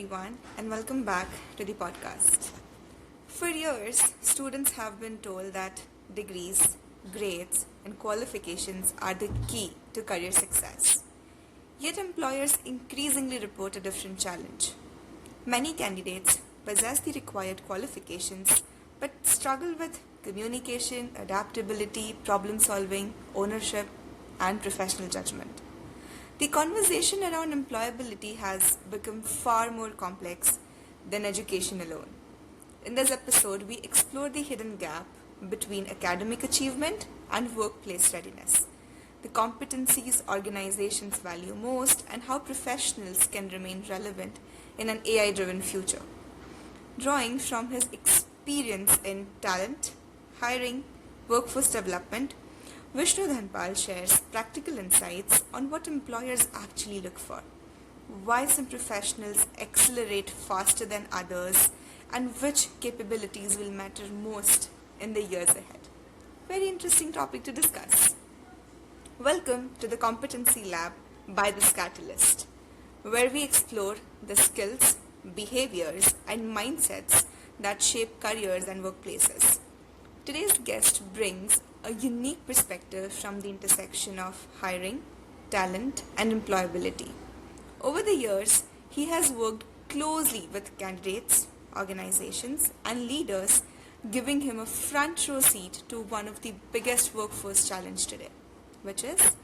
everyone, and welcome back to the podcast. For years, students have been told that degrees, grades, and qualifications are the key to career success. Yet, employers increasingly report a different challenge. Many candidates possess the required qualifications but struggle with communication, adaptability, problem solving, ownership, and professional judgment. The conversation around employability has become far more complex than education alone. In this episode, we explore the hidden gap between academic achievement and workplace readiness, the competencies organizations value most, and how professionals can remain relevant in an AI driven future. Drawing from his experience in talent, hiring, workforce development, Vishnu Dhanapal shares practical insights on what employers actually look for, why some professionals accelerate faster than others, and which capabilities will matter most in the years ahead. Very interesting topic to discuss. Welcome to the Competency Lab by the Catalyst, where we explore the skills, behaviors, and mindsets that shape careers and workplaces. Today's guest brings a unique perspective from the intersection of hiring, talent, and employability. Over the years, he has worked closely with candidates, organizations, and leaders, giving him a front row seat to one of the biggest workforce challenges today, which is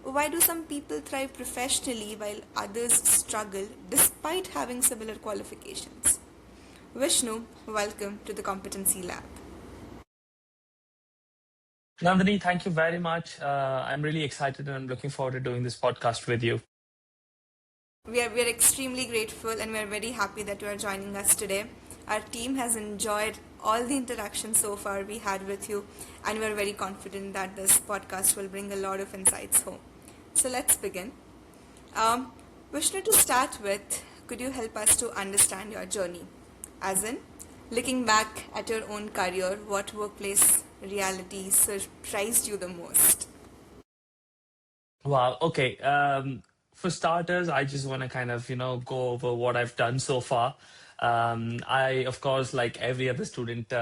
why do some people thrive professionally while others struggle despite having similar qualifications? Vishnu, welcome to the Competency Lab. Nandini, thank you very much. I'm really excited and I'm looking forward to doing this podcast with you. We are extremely grateful and we are very happy that you are joining us today. Our team has enjoyed all the interactions so far we had with you, and we are very confident that this podcast will bring a lot of insights home. So let's begin. Vishnu, to start with, could you help us to understand your journey? As in, looking back at your own career, what workplace reality surprised you the most? Wow. Okay. For starters, I just want to kind of, go over what I've done so far. I, of course, like every other student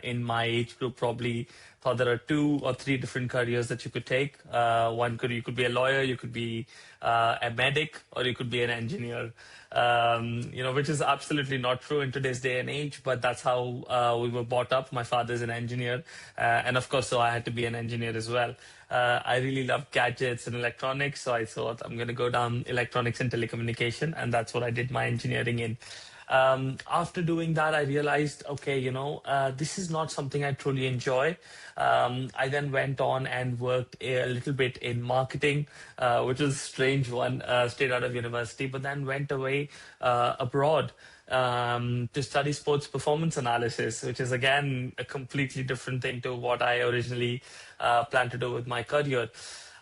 in my age group, probably thought there are 2 or 3 different careers that you could take. You could be a lawyer, you could be a medic, or you could be an engineer. Which is absolutely not true in today's day and age, but that's how we were brought up. My father's an engineer, and of course, so I had to be an engineer as well. I really love gadgets and electronics, so I thought I'm going to go down electronics and telecommunication, and that's what I did my engineering in. After doing that, I realized, okay, this is not something I truly enjoy. I then went on and worked a little bit in marketing, which was a strange one, straight out of university, but then went away abroad to study sports performance analysis, which is again a completely different thing to what I originally planned to do with my career.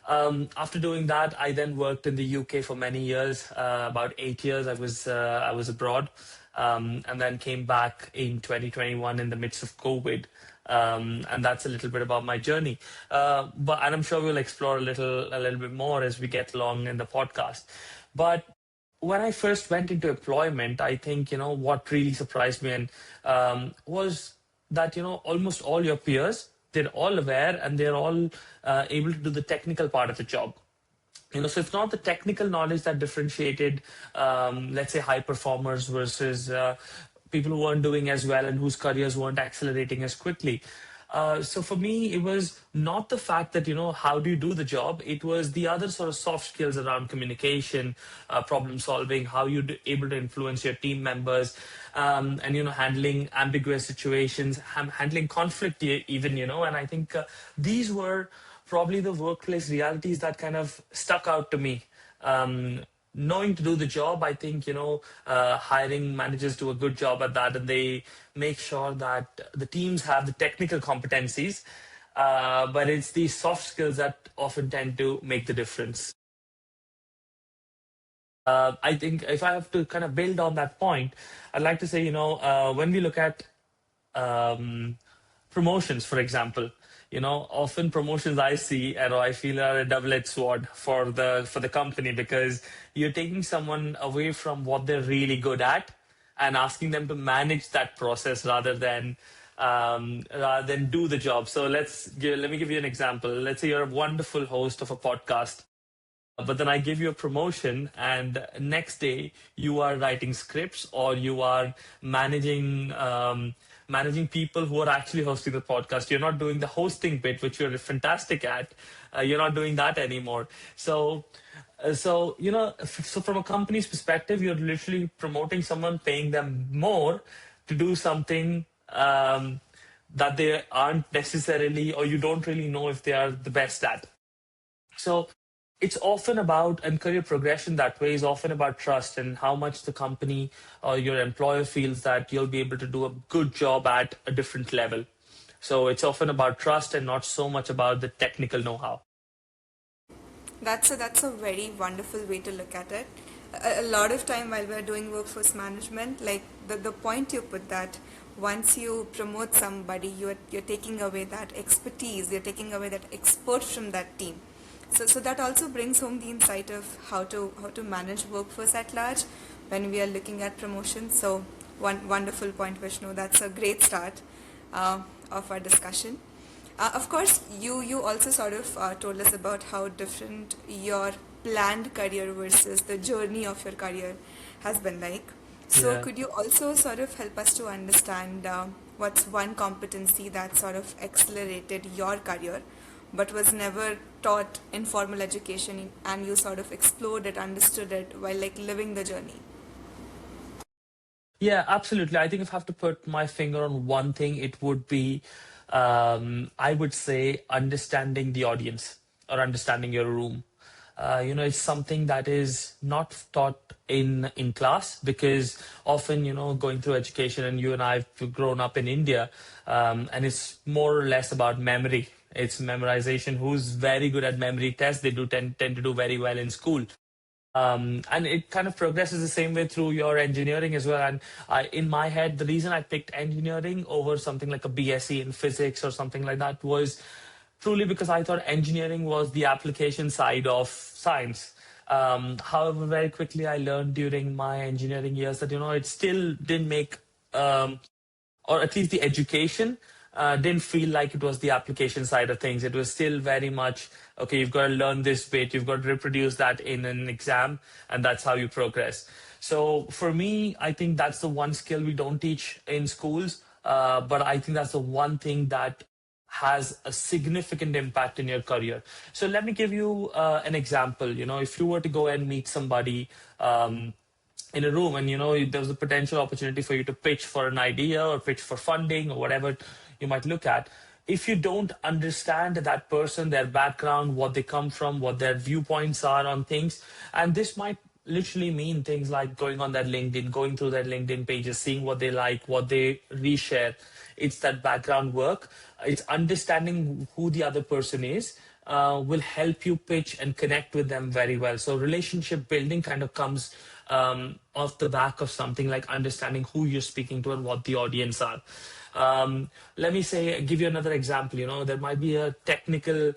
After doing that, I then worked in the UK for many years. About 8 years, I was abroad, and then came back in 2021 in the midst of COVID. And that's a little bit about my journey. And I'm sure we'll explore a little bit more as we get along in the podcast. But when I first went into employment, I think what really surprised me was that almost all your peers, they're all aware and they're all able to do the technical part of the job. So it's not the technical knowledge that differentiated, let's say, high performers versus people who weren't doing as well and whose careers weren't accelerating as quickly. So for me, it was not the fact that, how do you do the job? It was the other sort of soft skills around communication, problem solving, how you're able to influence your team members, and, handling ambiguous situations, handling conflict even, and I think these were probably the workplace realities that kind of stuck out to me. Knowing to do the job, I think, hiring managers do a good job at that, and they make sure that the teams have the technical competencies, but it's these soft skills that often tend to make the difference. I think if I have to kind of build on that point, I'd like to say, when we look at promotions, for example, often promotions I see and I feel are a double-edged sword for the company, because you're taking someone away from what they're really good at and asking them to manage that process rather than do the job. So let me give you an example. Let's say you're a wonderful host of a podcast, but then I give you a promotion, and next day you are writing scripts, or you are managing people who are actually hosting the podcast. You're not doing the hosting bit, which you're fantastic at. You're not doing that anymore. So from a company's perspective, you're literally promoting someone, paying them more to do something that they aren't necessarily, or you don't really know if they are the best at. So it's often about, and career progression that way is often about trust and how much the company or your employer feels that you'll be able to do a good job at a different level. So it's often about trust and not so much about the technical know-how. That's a very wonderful way to look at it. A lot of time while we're doing workforce management, like the point you put, that once you promote somebody, you're taking away that expertise, you're taking away that expert from that team. So that also brings home the insight of how to manage workforce at large when we are looking at promotion. So one wonderful point, Vishnu. That's a great start of our discussion. Of course, you also sort of told us about how different your planned career versus the journey of your career has been like. So Yeah. could you also sort of help us to understand what's one competency that sort of accelerated your career but was never taught in formal education, and you sort of explored it, understood it while like living the journey? Yeah, absolutely. I think if I have to put my finger on one thing, it would be, I would say, understanding the audience or understanding your room. It's something that is not taught in class, because often, going through education, and you and I have grown up in India, and it's more or less about memory. It's memorization. Who's very good at memory tests, they do tend to do very well in school. And it kind of progresses the same way through your engineering as well. And in my head, the reason I picked engineering over something like a BSc in physics or something like that was truly because I thought engineering was the application side of science. However, very quickly I learned during my engineering years that it still didn't make, or at least the education didn't feel like it was the application side of things. It was still very much, okay, you've got to learn this bit, you've got to reproduce that in an exam, and that's how you progress. So for me, I think that's the one skill we don't teach in schools, but I think that's the one thing that has a significant impact in your career. So let me give you an example. If you were to go and meet somebody, in a room, and there was a potential opportunity for you to pitch for an idea or pitch for funding or whatever you might look at. If you don't understand that person, their background, what they come from, what their viewpoints are on things, and this might literally mean things like going on their LinkedIn, going through their LinkedIn pages, seeing what they like, what they reshare. It's that background work. It's understanding who the other person is, will help you pitch and connect with them very well. So relationship building kind of comes off the back of something like understanding who you're speaking to and what the audience are. Let me give you another example. There might be a technical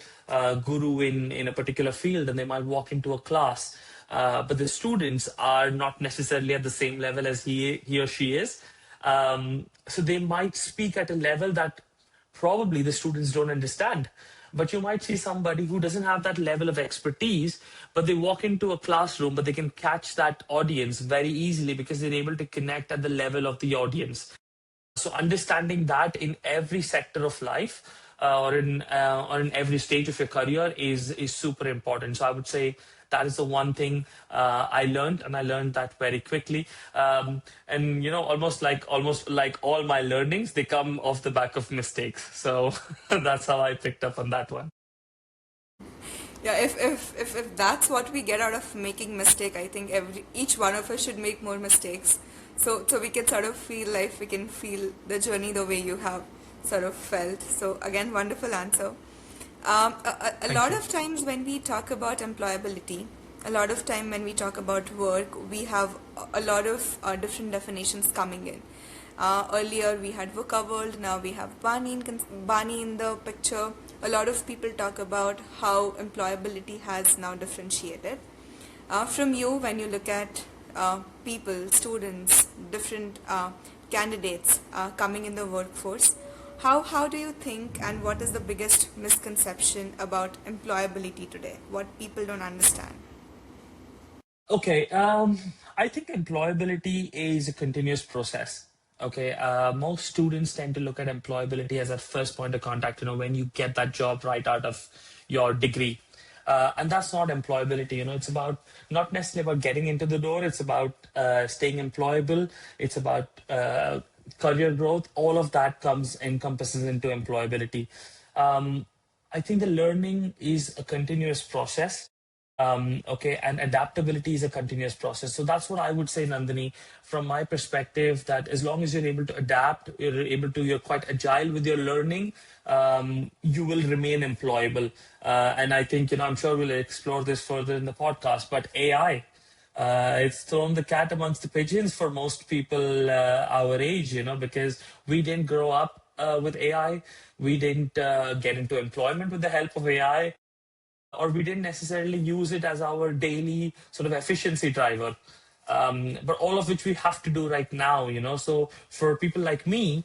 guru in a particular field, and they might walk into a class, but the students are not necessarily at the same level as he or she is. So they might speak at a level that probably the students don't understand. But you might see somebody who doesn't have that level of expertise, but they walk into a classroom, but they can catch that audience very easily because they're able to connect at the level of the audience. So understanding that in every sector of life, or in every stage of your career is super important. So I would say that is the one thing I learned, and I learned that very quickly. And almost like all my learnings, they come off the back of mistakes. So that's how I picked up on that one. Yeah, if that's what we get out of making mistake, I think each one of us should make more mistakes. So we can sort of feel life, we can feel the journey the way you have sort of felt. So again, wonderful answer. A Thank lot you. of times when we talk about employability, a lot of time when we talk about work, we have a lot of different definitions coming in. Earlier we had VUCA world, now we have Bani in the picture. A lot of people talk about how employability has now differentiated. From you, when you look at people, students, different candidates coming in the workforce. How do you think, and what is the biggest misconception about employability today? What people don't understand? Okay, I think employability is a continuous process. Okay, most students tend to look at employability as that first point of contact, when you get that job right out of your degree. And that's not employability, it's about not necessarily about getting into the door, it's about staying employable, it's about career growth. All of that encompasses into employability. Um, I think the learning is a continuous process. Okay, and adaptability is a continuous process. So that's what I would say, Nandini, from my perspective, that as long as you're able to adapt, you're quite agile with your learning, you will remain employable. And I think, I'm sure we'll explore this further in the podcast, but AI, it's thrown the cat amongst the pigeons for most people our age, because we didn't grow up with AI. We didn't get into employment with the help of AI, or we didn't necessarily use it as our daily sort of efficiency driver. But all of which we have to do right now, So for people like me,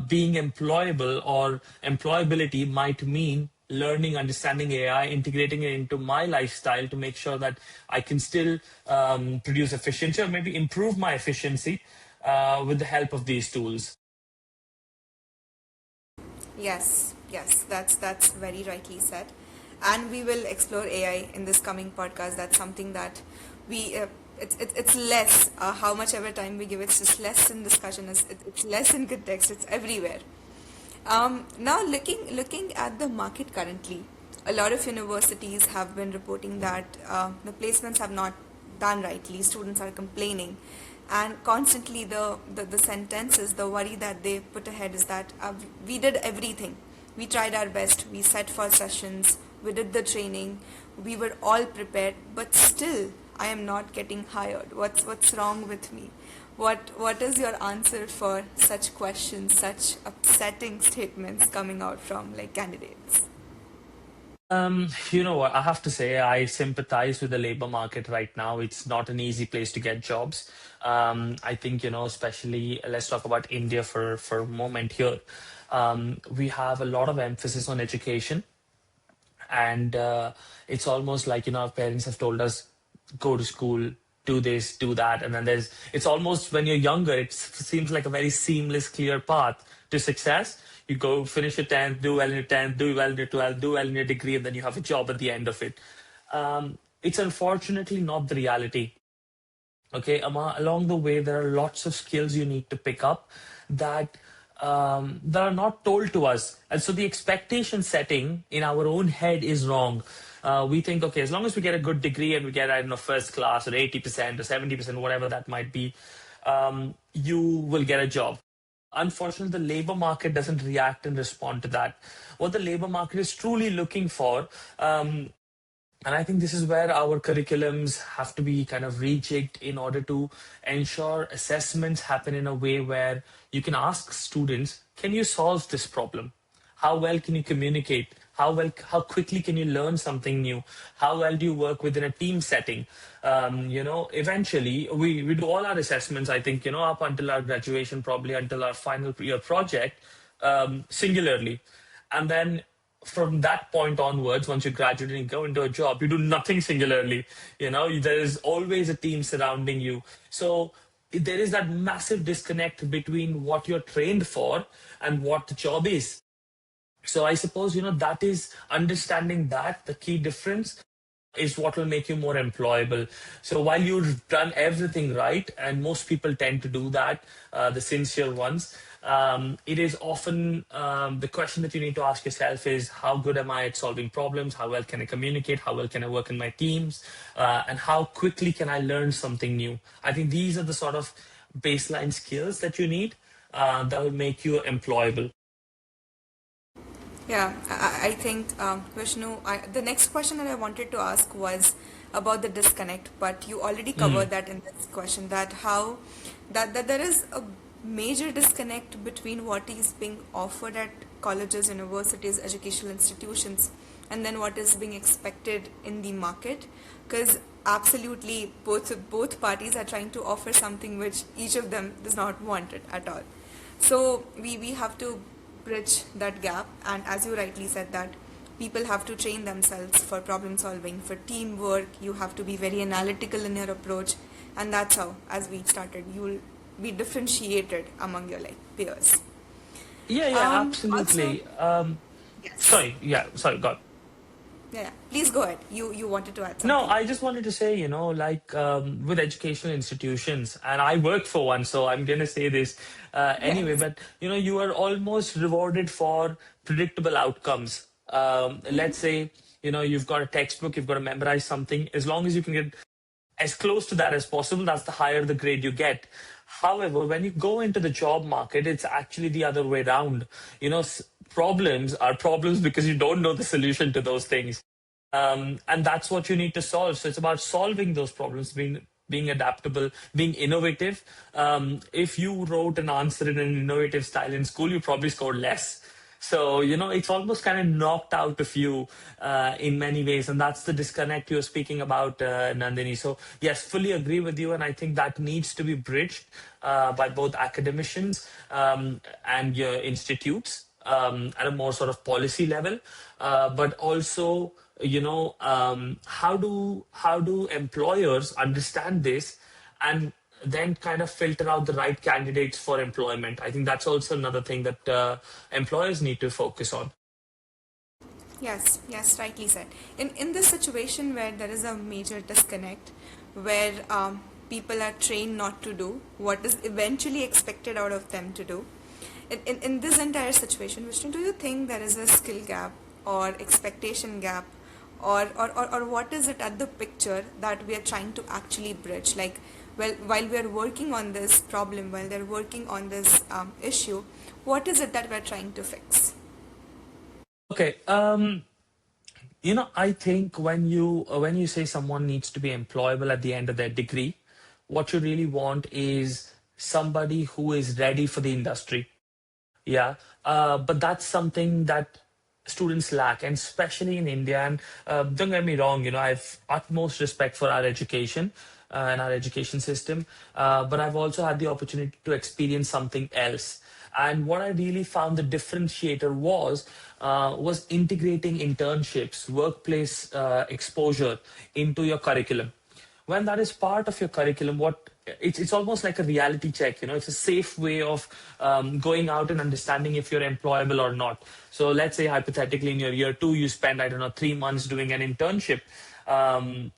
being employable or employability might mean learning, understanding AI, integrating it into my lifestyle to make sure that I can still produce efficiency or maybe improve my efficiency with the help of these tools. Yes, yes, that's very rightly said, and we will explore AI in this coming podcast. That's something that we it's less how much ever time we give. It's just less in discussion. It's less in context. It's everywhere. Now looking at the market currently, a lot of universities have been reporting that the placements have not done rightly. Students are complaining, and constantly the sentences, the worry that they put ahead is that we did everything, we tried our best, we set for sessions, we did the training, we were all prepared, but still I am not getting hired. What's wrong with me? What is your answer for such questions, such upsetting statements coming out from like candidates? You know what? I have to say, I sympathize with the labor market right now. It's not an easy place to get jobs. I think, especially let's talk about India for a moment here. We have a lot of emphasis on education, and it's almost like, our parents have told us, go to school, do this, do that, and then it's almost when you're younger, it seems like a very seamless, clear path to success. You go finish your 10th, do well in your 10th, do well in your 12th, do well in your degree, and then you have a job at the end of it. It's unfortunately not the reality. Okay, along the way, there are lots of skills you need to pick up that that are not told to us, and so the expectation setting in our own head is wrong. We think, okay, as long as we get a good degree and we get, I don't know, first class or 80% or 70%, whatever that might be, you will get a job. Unfortunately, the labor market doesn't react and respond to that. What the labor market is truly looking for, and I think this is where our curriculums have to be kind of rejigged in order to ensure assessments happen in a way where you can ask students, can you solve this problem? How well can you communicate? How quickly can you learn something new? How well do you work within a team setting? Eventually we do all our assessments, I think, up until our graduation, probably until our final year project, singularly. And then from that point onwards, once you graduate and you go into a job, you do nothing singularly. There is always a team surrounding you. So there is that massive disconnect between what you're trained for and what the job is. So I suppose, that is understanding that the key difference is what will make you more employable. So while you've done everything right, and most people tend to do that, the sincere ones, it is often the question that you need to ask yourself is, how good am I at solving problems? How well can I communicate? How well can I work in my teams? And how quickly can I learn something new? I think these are the sort of baseline skills that you need that will make you employable. Yeah, I think, Vishnu, the next question that I wanted to ask was about the disconnect, but you already Mm. covered that in this question, that how that there is a major disconnect between what is being offered at colleges, universities, educational institutions and then what is being expected in the market, because absolutely both parties are trying to offer something which each of them does not want it at all. So we have to bridge that gap, and as you rightly said, that people have to train themselves for problem solving, for teamwork. You have to be very analytical in your approach, and that's how, as we started, you will be differentiated among your like peers. Yeah, yeah, Also, absolutely. yes, Sorry, God. yeah, yeah. Please go ahead. You wanted to add No, something? I just wanted to say, like with educational institutions, and I work for one, so I'm going to say this anyway, Yes. but you are almost rewarded for predictable outcomes. Let's say, you've got a textbook, you've got to memorize something. As long as you can get as close to that as possible, that's the higher the grade you get. However, when you go into the job market, it's actually the other way around. Problems are problems because you don't know the solution to those things. And that's what you need to solve. So it's about solving those problems, being adaptable, being innovative. If you wrote an answer in an innovative style in school, you probably scored less. So, it's almost kind of knocked out of you in many ways. And that's the disconnect you're speaking about, Nandini. So, yes, fully agree with you. And I think that needs to be bridged by both academicians and your institutes at a more sort of policy level. But also, how do employers understand this and then kind of filter out the right candidates for employment? I think that's also another thing that employers need to focus on. Yes, yes, rightly said. In this situation where there is a major disconnect, where people are trained not to do what is eventually expected out of them to do, in this entire situation, Vishnu, do you think there is a skill gap or expectation gap, or what is it at the picture that we are trying to actually bridge? Like, well, while we are working on this problem, while they're working on this issue, what is it that we're trying to fix? Okay. I think when you say someone needs to be employable at the end of their degree, what you really want is somebody who is ready for the industry. Yeah, but that's something that students lack, and especially in India. And don't get me wrong, I have utmost respect for our education and our education system, but I've also had the opportunity to experience something else. And what I really found the differentiator was integrating internships, workplace exposure into your curriculum. When that is part of your curriculum, it's almost like a reality check. It's a safe way of going out and understanding if you're employable or not. So let's say hypothetically in your year two you spend, I don't know, 3 months doing an internship. um,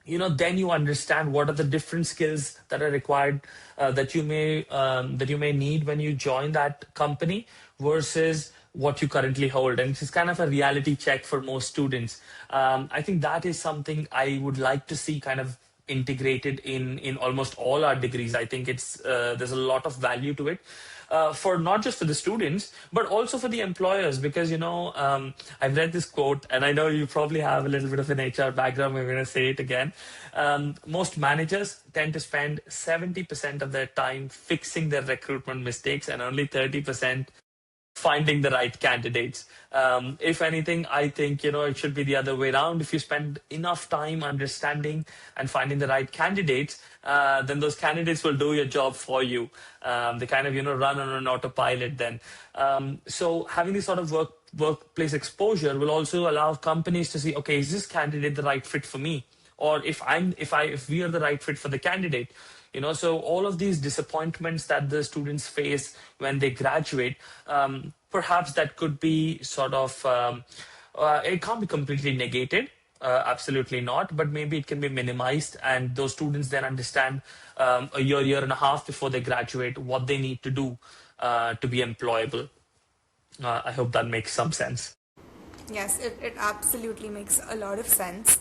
then you understand what are the different skills that are required, that you may need when you join that company versus what you currently hold. And this is kind of a reality check for most students. I think that is something I would like to see kind of integrated in almost all our degrees. I think there's a lot of value to it, for not just for the students but also for the employers, because I've read this quote, and I know you probably have a little bit of an HR background. We're going to say it again. Most managers tend to spend 70% of their time fixing their recruitment mistakes and only 30% finding the right candidates. If anything, I think it should be the other way around. If you spend enough time understanding and finding the right candidates, then those candidates will do your job for you. They kind of run on an autopilot then. So having this sort of workplace exposure will also allow companies to see, okay, is this candidate the right fit for me? Or if we are the right fit for the candidate. So all of these disappointments that the students face when they graduate, perhaps that could be sort of, it can't be completely negated, absolutely not, but maybe it can be minimized, and those students then understand a year and a half before they graduate what they need to do to be employable. I hope that makes some sense. Yes, it absolutely makes a lot of sense.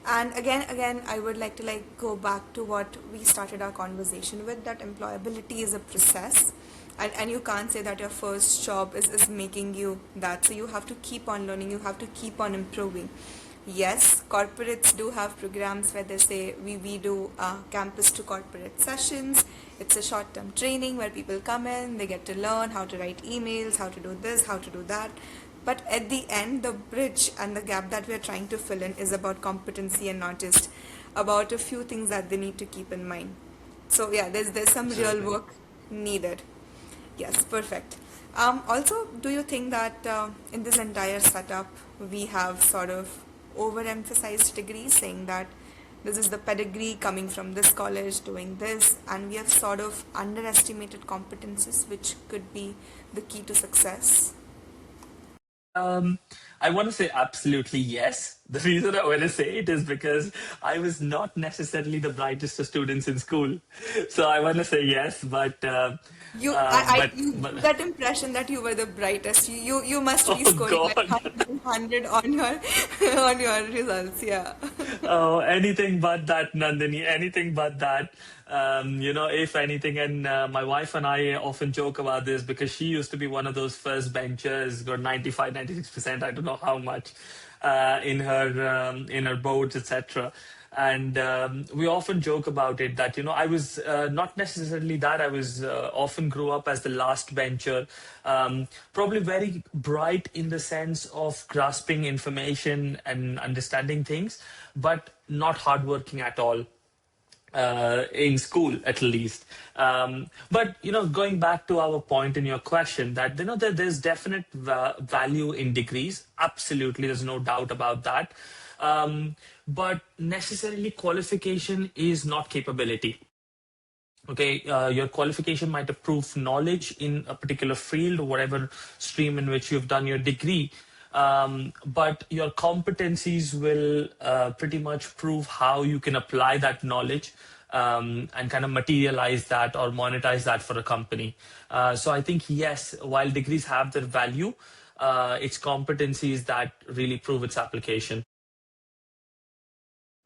And again, I would like to like go back to what we started our conversation with, that employability is a process. And you can't say that your first job is making you that. So you have to keep on learning, you have to keep on improving. Yes, corporates do have programs where they say we do campus to corporate sessions. It's a short-term training where people come in, they get to learn how to write emails, how to do this, how to do that. But at the end, the bridge and the gap that we're trying to fill in is about competency and not just about a few things that they need to keep in mind. So yeah, there's some real Absolutely. work needed. Yes, perfect. Also, do you think that in this entire setup, we have sort of overemphasized degrees, saying that this is the pedigree coming from this college doing this, and we have sort of underestimated competences, which could be the key to success? Um, I want to say absolutely yes. The reason I want to say it is because I was not necessarily the brightest of students in school, so I want to say yes. You But give that impression that you were the brightest. You must be oh scoring like God. 100 on your on your results. Yeah. Oh, anything but that, Nandini. Anything but that. If anything, and my wife and I often joke about this because she used to be one of those first benchers, got 95, 96%. I don't know how much in her boards, etc. And we often joke about it that I was not necessarily that. I was often grew up as the last bencher, probably very bright in the sense of grasping information and understanding things, but not hardworking at all in school at least. But going back to our point in your question, that that there's definite value in degrees. Absolutely, there's no doubt about that. But necessarily qualification is not capability. Okay, your qualification might approve knowledge in a particular field or whatever stream in which you've done your degree, but your competencies will pretty much prove how you can apply that knowledge, and kind of materialize that or monetize that for a company. So I think yes, while degrees have their value, it's competencies that really prove its application.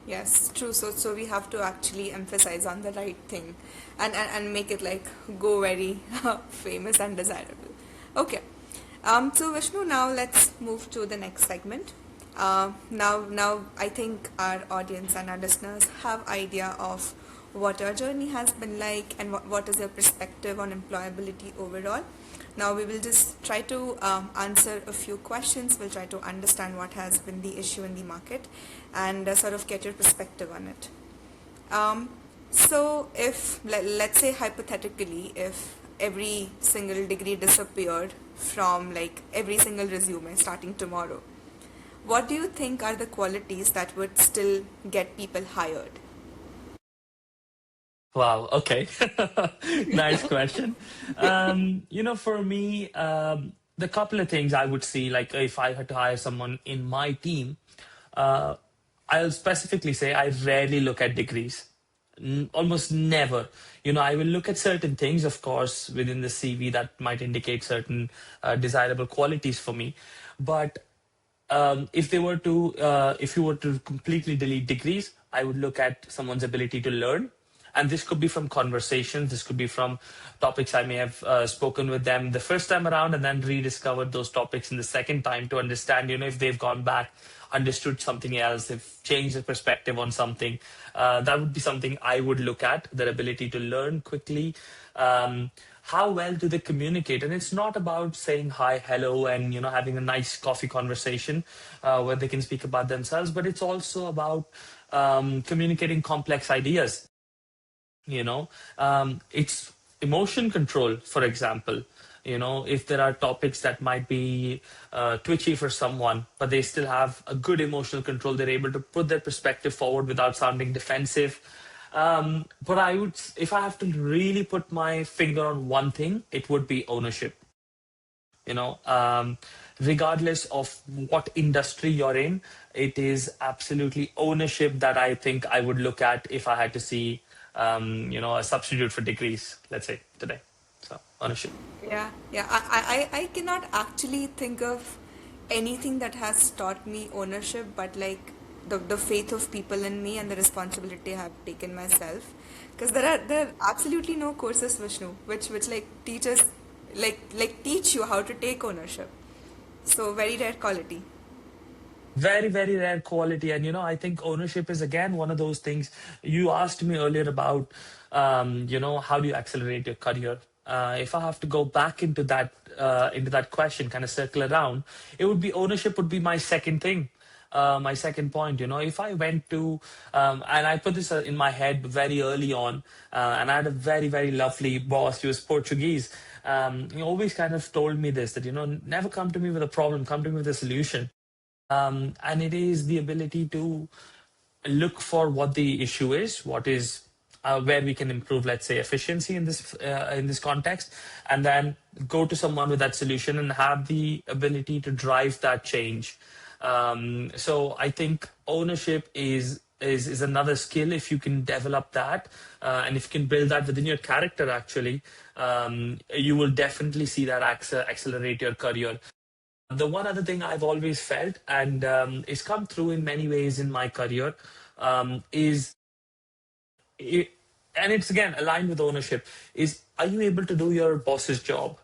Yes, true. So we have to actually emphasize on the right thing, and make it like go very famous and desirable. Okay. So Vishnu, now let's move to the next segment. Now I think our audience and our listeners have idea of what our journey has been like and what is your perspective on employability overall. Now we will just try to answer a few questions. We'll try to understand what has been the issue in the market and sort of get your perspective on it. Um, so if let's say hypothetically, if every single degree disappeared from like every single resume starting tomorrow, what do you think are the qualities that would still get people hired? Wow. Okay. Nice question. For me, the couple of things I would see, like if I had to hire someone in my team, uh, I'll specifically say I rarely look at degrees. Almost never. I will look at certain things, of course, within the CV that might indicate certain desirable qualities for me. But if you were to completely delete degrees, I would look at someone's ability to learn. And this could be from conversations, this could be from topics I may have spoken with them the first time around and then rediscovered those topics in the second time to understand, if they've gone back, understood something else, they've changed their perspective on something. That would be something I would look at, their ability to learn quickly. How well do they communicate? And it's not about saying hi, hello, and having a nice coffee conversation where they can speak about themselves, but it's also about communicating complex ideas. It's emotion control, for example. If there are topics that might be twitchy for someone, but they still have a good emotional control, they're able to put their perspective forward without sounding defensive. But if I have to really put my finger on one thing, it would be ownership. you know um, Regardless of what industry you're in, it is absolutely ownership that I think I would look at if I had to see a substitute for degrees, let's say, today. So ownership. Yeah, yeah. I cannot actually think of anything that has taught me ownership, but like the faith of people in me and the responsibility I have taken myself. Because there are absolutely no courses, Vishnu, which like teachers like teach you how to take ownership. So very rare quality. Very, very rare quality. And, I think ownership is again one of those things. You asked me earlier about, how do you accelerate your career? If I have to go back into that question, kind of circle around, it would be ownership would be my second thing. My second point, if I went to, and I put this in my head very early on, and I had a very, very lovely boss. He was Portuguese. He always kind of told me this that, never come to me with a problem, come to me with a solution. And it is the ability to look for what the issue is, what is where we can improve, let's say, efficiency in this context, and then go to someone with that solution and have the ability to drive that change. So I think ownership is another skill if you can develop that, and if you can build that within your character. Actually, you will definitely see that accelerate your career. The one other thing I've always felt, and it's come through in many ways in my career, is, it, and it's again aligned with ownership, is are you able to do your boss's job?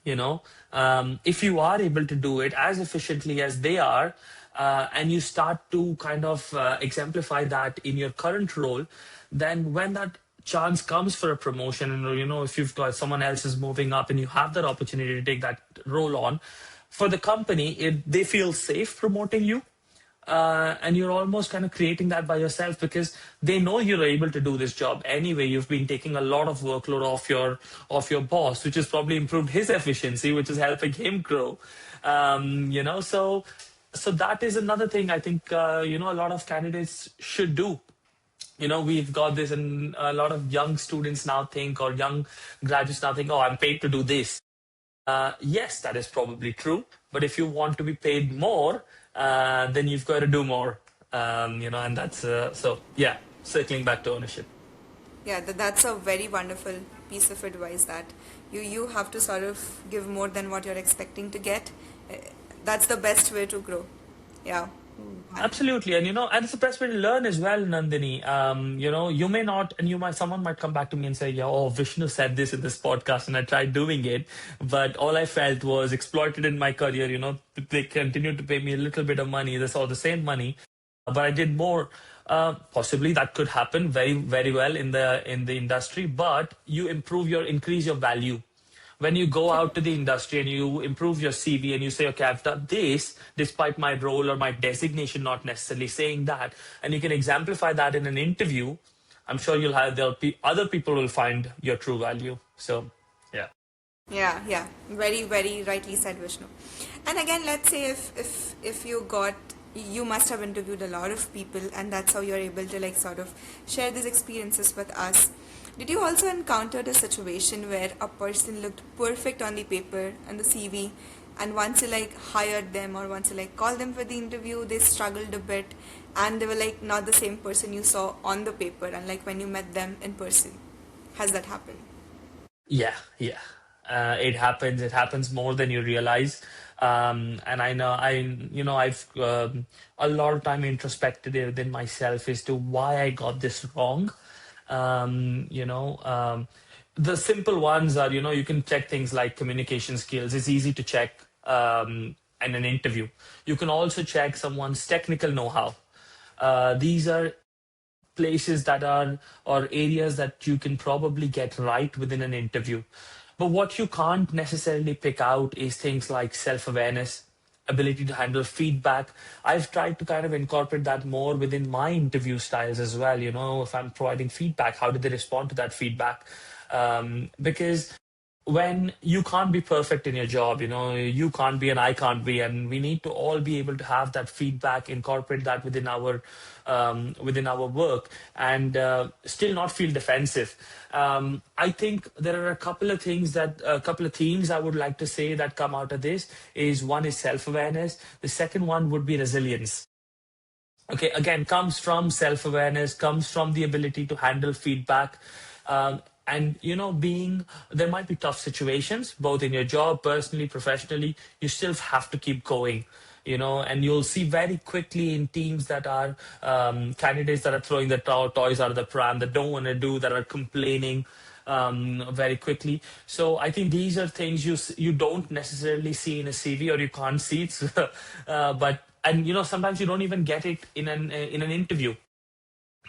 If you are able to do it as efficiently as they are, and you start to kind of exemplify that in your current role, then when that chance comes for a promotion, and if you've got someone else is moving up and you have that opportunity to take that role on, for the company, they feel safe promoting you, and you're almost kind of creating that by yourself because they know you're able to do this job anyway. You've been taking a lot of workload off your boss, which has probably improved his efficiency, which is helping him grow. So that is another thing I think a lot of candidates should do. We've got this, and a lot of young students now think, or young graduates now think, oh, I'm paid to do this. Yes, that is probably true. But if you want to be paid more, then you've got to do more. And that's so yeah. Circling back to ownership. Yeah, that's a very wonderful piece of advice, that you have to sort of give more than what you're expecting to get. Uh, That's the best way to grow. Yeah. Absolutely, and and it's the best way to learn as well, Nandini. You may not, and someone might come back to me and say, "Yeah, oh, Vishnu said this in this podcast, and I tried doing it, but all I felt was exploited in my career." They continued to pay me a little bit of money, that's all the same money, but I did more. Possibly that could happen very, very well in the industry, but you increase your value when you go out to the industry and you improve your CV and you say, okay, I've done this despite my role or my designation not necessarily saying that, and you can exemplify that in an interview, I'm sure there'll be other people will find your true value. So, yeah. Yeah, yeah, very, very rightly said, Vishnu. And again, let's say if you must have interviewed a lot of people, and that's how you're able to like sort of share these experiences with us. Did you also encounter a situation where a person looked perfect on the paper and the CV, and once you like hired them or once you like called them for the interview, they struggled a bit, and they were like not the same person you saw on the paper, and like when you met them in person? Has that happened? Yeah, yeah. It happens. It happens more than you realize. And I know, I've a lot of time introspected within myself as to why I got this wrong. Um, you know, um, the simple ones are, you can check things like communication skills. It's easy to check in an interview. You can also check someone's technical know-how. These are places that are or areas that you can probably get right within an interview. But what you can't necessarily pick out is things like self-awareness, ability to handle feedback. I've tried to kind of incorporate that more within my interview styles as well. If I'm providing feedback, how do they respond to that feedback? Because when you can't be perfect in your job, you can't be and I can't be, and we need to all be able to have that feedback, incorporate that within our work, and still not feel defensive. I think there are a couple of themes I would like to say that come out of this. Is one is self-awareness. The second one would be resilience. Okay, again, comes from self-awareness, comes from the ability to handle feedback. And being there might be tough situations both in your job, personally, professionally. You still have to keep going. And you'll see very quickly in teams that are candidates that are throwing the toys out of the pram, that don't want to do, that are complaining very quickly. So I think these are things you don't necessarily see in a CV, or you can't see it. But and sometimes you don't even get it in an interview.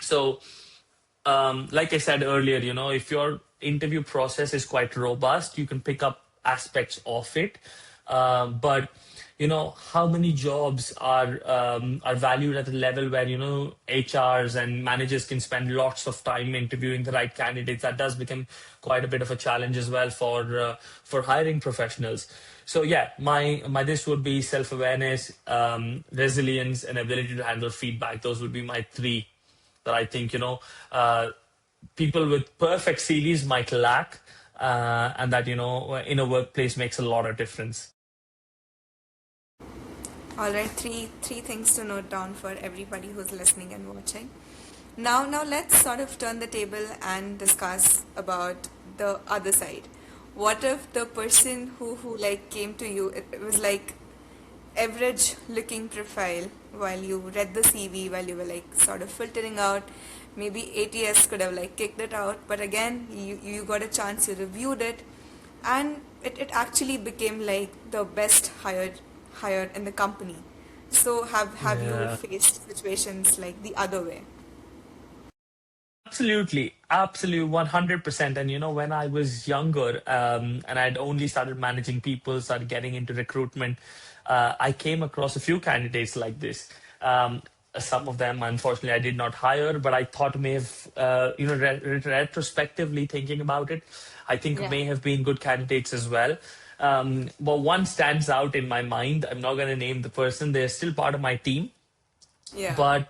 So, like I said earlier, if your interview process is quite robust, you can pick up aspects of it. But how many jobs are valued at a level where HRs and managers can spend lots of time interviewing the right candidates? That does become quite a bit of a challenge as well for hiring professionals. So yeah, my this would be self-awareness, resilience, and ability to handle feedback. Those would be my three that I think uh, people with perfect CVs might lack, and that in a workplace makes a lot of difference. All right, three things to note down for everybody who's listening and watching. Now let's sort of turn the table and discuss about the other side. What if the person who like came to you, it was like average looking profile while you read the CV, while you were like sort of filtering out, maybe ATS could have like kicked it out, but again you got a chance, you reviewed it, and it actually became like the best hired in the company. So have you Yeah. faced situations like the other way? Absolutely, absolutely, 100%. And when I was younger, and I'd only started managing people, started getting into recruitment, I came across a few candidates like this. Some of them, unfortunately, I did not hire, but I thought may have, retrospectively thinking about it, I think Yeah. may have been good candidates as well. But one stands out in my mind. I'm not going to name the person. They're still part of my team, Yeah. but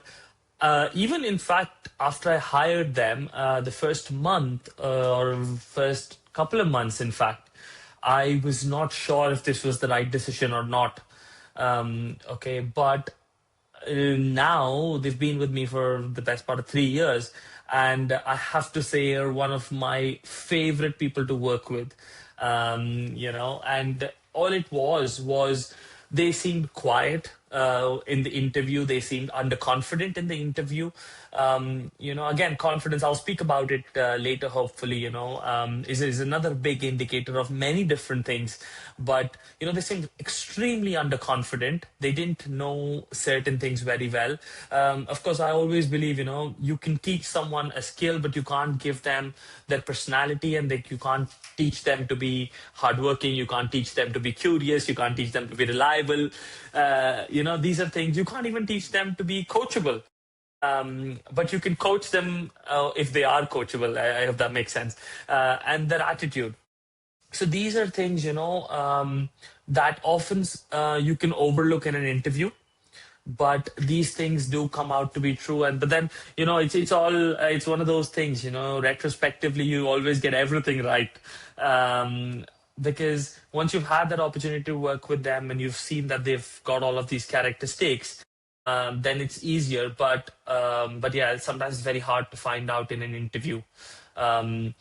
even in fact, after I hired them, the first month or first couple of months, in fact, I was not sure if this was the right decision or not. Okay, but now they've been with me for the best part of 3 years, and I have to say, are one of my favorite people to work with. And all it was they seemed quiet in the interview. They seemed underconfident in the interview. Again, confidence. I'll speak about it later. Hopefully, is another big indicator of many different things. But they seemed extremely underconfident. They didn't know certain things very well. Of course, I always believe you can teach someone a skill, but you can't give them their personality, and you can't teach them to be hardworking. You can't teach them to be curious. You can't teach them to be reliable. These are things you can't even teach them to be coachable. But you can coach them if they are coachable. I hope that makes sense. And their attitude. So these are things, that often you can overlook in an interview, but these things do come out to be true. And but then it's all it's one of those things. Retrospectively, you always get everything right, because once you've had that opportunity to work with them and you've seen that they've got all of these characteristics, then it's easier. But yeah, sometimes it's very hard to find out in an interview. And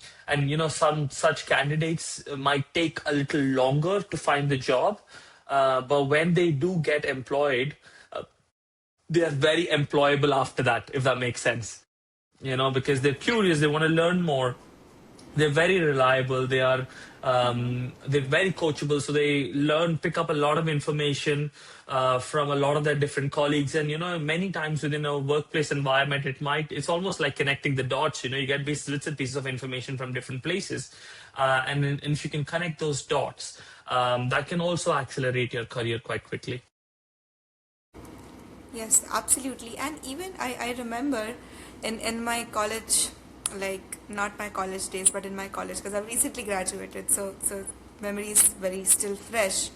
some such candidates might take a little longer to find the job, but when they do get employed, they are very employable after that, if that makes sense. Because they're curious, they want to learn more. They're very reliable. They're very coachable, so they pick up a lot of information from a lot of their different colleagues. And many times within a workplace environment, it's almost like connecting the dots. You get bits and pieces of information from different places, and if you can connect those dots, that can also accelerate your career quite quickly. Yes, absolutely. And even I remember in my college, like not my college days, but in my college, because I've recently graduated, so memory is very still fresh.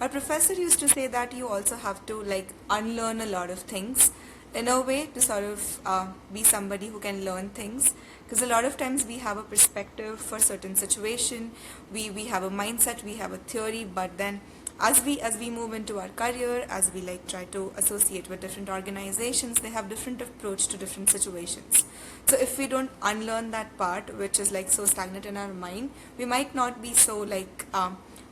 Our professor used to say that you also have to like unlearn a lot of things in a way to sort of be somebody who can learn things, because a lot of times we have a perspective for certain situation, we have a mindset, we have a theory, but then as we move into our career, as we like try to associate with different organizations, they have different approach to different situations. So if we don't unlearn that part, which is like so stagnant in our mind, we might not be so like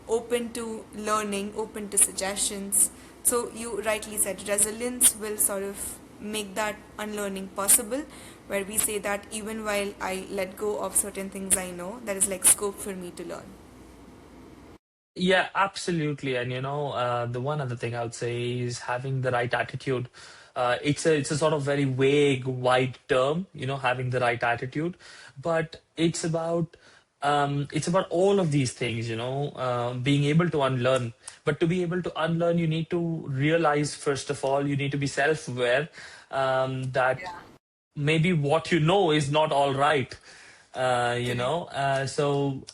open to learning, open to suggestions. So you rightly said resilience will sort of make that unlearning possible, where we say that even while I let go of certain things I know, there is like scope for me to learn. Yeah, absolutely. And the one other thing I would say is having the right attitude. It's a sort of very vague, wide term, having the right attitude, but it's about all of these things, being able to unlearn. But to be able to unlearn, you need to realize, first of all, you need to be self-aware, that maybe what you know is not all right. Correct.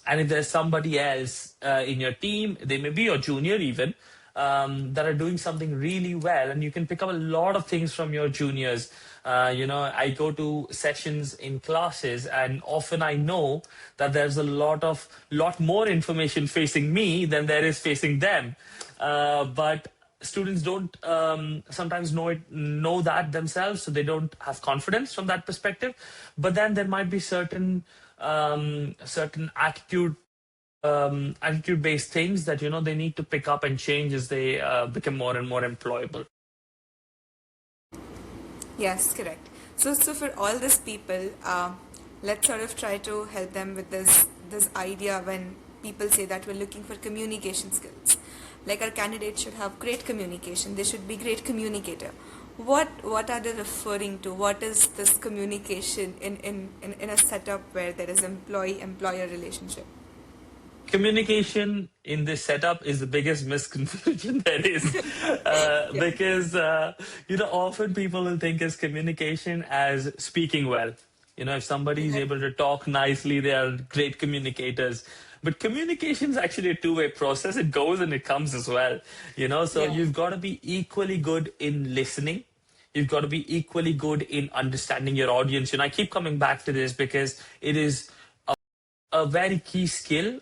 And if there's somebody else in your team, they may be your junior even, that are doing something really well, and you can pick up a lot of things from your juniors. I go to sessions in classes, and often I know that there's a lot more information facing me than there is facing them. But students don't sometimes know that themselves, so they don't have confidence from that perspective. But then there might be certain attitude based things that they need to pick up and change as they become more and more employable. Yes, correct. So for all these people, let's sort of try to help them with this idea when people say that we're looking for communication skills. Like our candidates should have great communication. They should be great communicator. What are they referring to? What is this communication in a setup where there is employee-employer relationship? Communication in this setup is the biggest misconception there is, Yeah. because often people will think as communication as speaking well. If somebody is Correct. able to talk nicely, they are great communicators. But communication is actually a two-way process. It goes and it comes as well. So Yeah. you've got to be equally good in listening. You've got to be equally good in understanding your audience. I keep coming back to this because it is a very key skill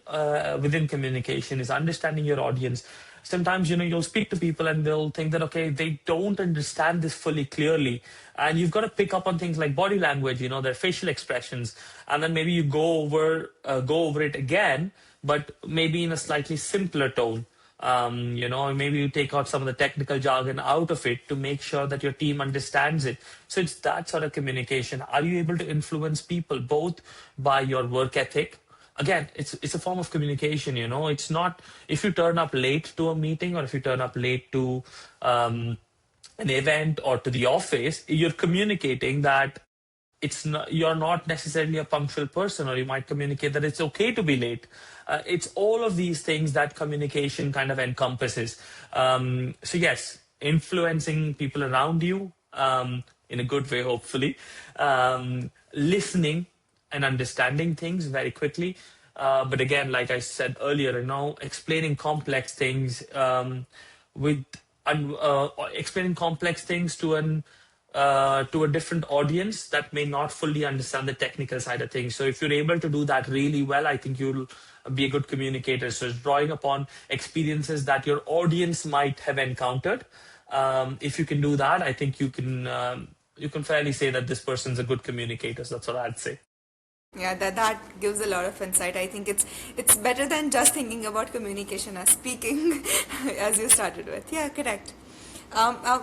within communication is understanding your audience. Sometimes, you'll speak to people and they'll think that, okay, they don't understand this fully clearly. And you've got to pick up on things like body language, their facial expressions. And then maybe you go over it again, but maybe in a slightly simpler tone. Maybe you take out some of the technical jargon out of it to make sure that your team understands it. So it's that sort of communication. Are you able to influence people both by your work ethic? Again, it's a form of communication. It's not if you turn up late to a meeting or if you turn up late to an event or to the office, you're communicating that you're not necessarily a punctual person, or you might communicate that it's okay to be late. It's all of these things that communication kind of encompasses. So yes, influencing people around you, in a good way, hopefully, listening and understanding things very quickly. But again, like I said earlier, explaining complex things, with explaining complex things to a different audience that may not fully understand the technical side of things. So if you're able to do that really well, I think you'll be a good communicator. So it's drawing upon experiences that your audience might have encountered. If you can do that, I think you can fairly say that this person's a good communicator. So that's what I'd say. Yeah, that gives a lot of insight. I think it's better than just thinking about communication as speaking, as you started with. Yeah, correct.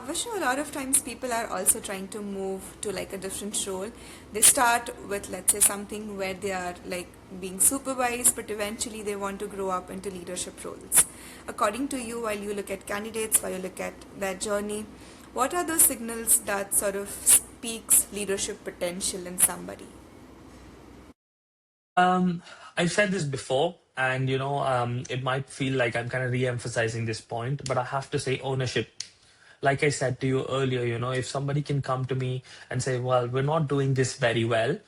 Vishnu, a lot of times people are also trying to move to like a different role. They start with, let's say, something where they are like being supervised, but eventually they want to grow up into leadership roles. According to you, while you look at candidates, while you look at their journey, what are those signals that sort of speaks leadership potential in somebody? Um, I've said this before, and it might feel like I'm kind of re-emphasizing this point, but I have to say ownership. Like I said to you earlier, if somebody can come to me and say, "Well, we're not doing this very well.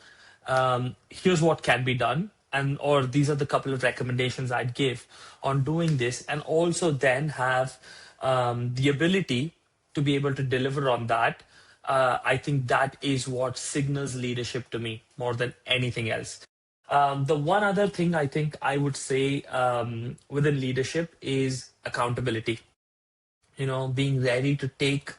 Here's what can be done," and or these are the couple of recommendations I'd give on doing this, and also then have the ability to be able to deliver on that. I think that is what signals leadership to me more than anything else. The one other thing I think I would say within leadership is accountability. Being ready to take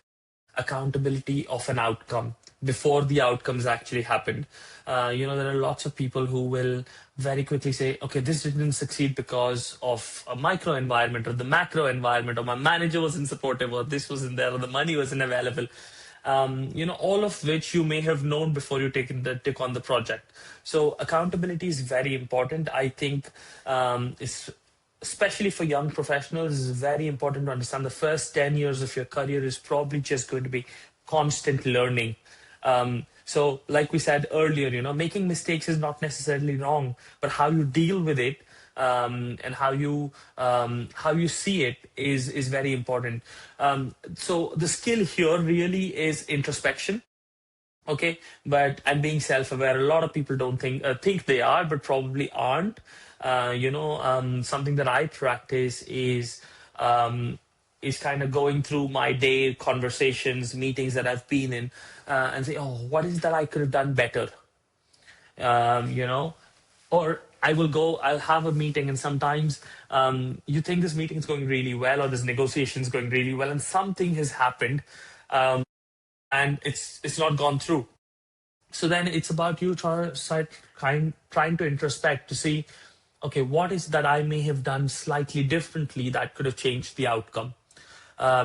accountability of an outcome before the outcomes actually happened. There are lots of people who will very quickly say, okay, this didn't succeed because of a micro environment or the macro environment, or my manager wasn't supportive, or this wasn't there, or the money wasn't available. All of which you may have known before you took on the project. So accountability is very important. I think, is especially for young professionals, is very important to understand the first 10 years of your career is probably just going to be constant learning. So, like we said earlier, making mistakes is not necessarily wrong, but how you deal with it, and how you see it is very important. So the skill here really is introspection. Okay, but and being self-aware. A lot of people don't think they are, but probably aren't. Something that I practice is kind of going through my day, conversations, meetings that I've been in, and say, oh, what is that I could have done better? um, you know, or I'll have a meeting, and sometimes you think this meeting is going really well, or this negotiation is going really well, and something has happened, and it's not gone through. So then it's about you trying to introspect to see, okay, what is that I may have done slightly differently that could have changed the outcome.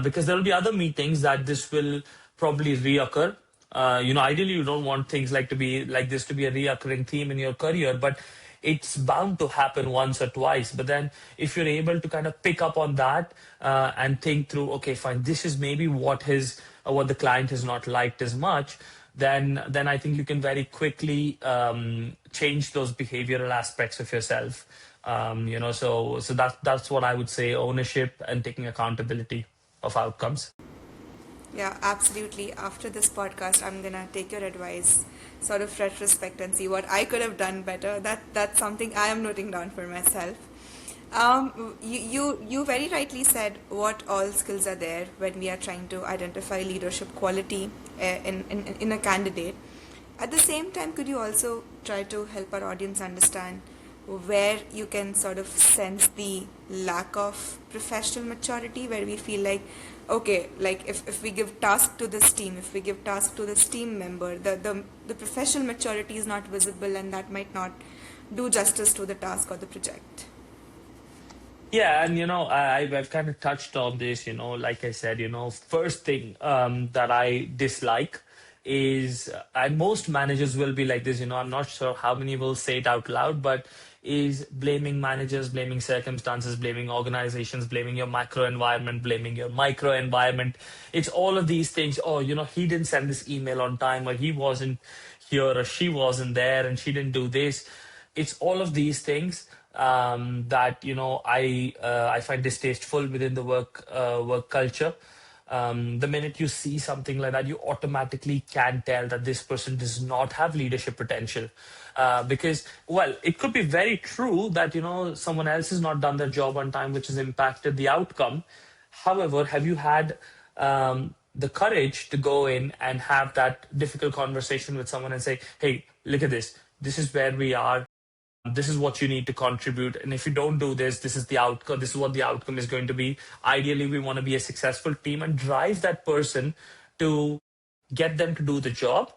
Because there will be other meetings that this will probably reoccur. Ideally, you don't want things like to be like this to be a reoccurring theme in your career, but it's bound to happen once or twice. But then, if you're able to kind of pick up on that and think through, okay, fine, this is maybe what the client has not liked as much, then I think you can very quickly change those behavioral aspects of yourself. So that's what I would say: ownership and taking accountability of outcomes. Yeah, absolutely. After this podcast, I'm gonna take your advice, sort of retrospect and see what I could have done better. That's something I am noting down for myself. You very rightly said what all skills are there when we are trying to identify leadership quality in a candidate. At the same time, could you also try to help our audience understand where you can sort of sense the lack of professional maturity, where we feel like, okay, like if we give task to this team, if we give task to this team member, the professional maturity is not visible, and that might not do justice to the task or the project. Yeah, and I've kind of touched on this. Like I said, first thing that I dislike is, and most managers will be like this. I'm not sure how many will say it out loud, but is blaming managers, blaming circumstances, blaming organizations, blaming your macro environment, blaming your micro environment. It's all of these things. Oh, he didn't send this email on time, or he wasn't here, or she wasn't there, and she didn't do this. It's all of these things that I find distasteful within the work culture. The minute you see something like that, you automatically can tell that this person does not have leadership potential. Because, well, it could be very true that someone else has not done their job on time, which has impacted the outcome. However, have you had the courage to go in and have that difficult conversation with someone and say, hey, look at this. This is where we are. This is what you need to contribute. And if you don't do this, this is the outcome. This is what the outcome is going to be. Ideally, we want to be a successful team, and drive that person to get them to do the job.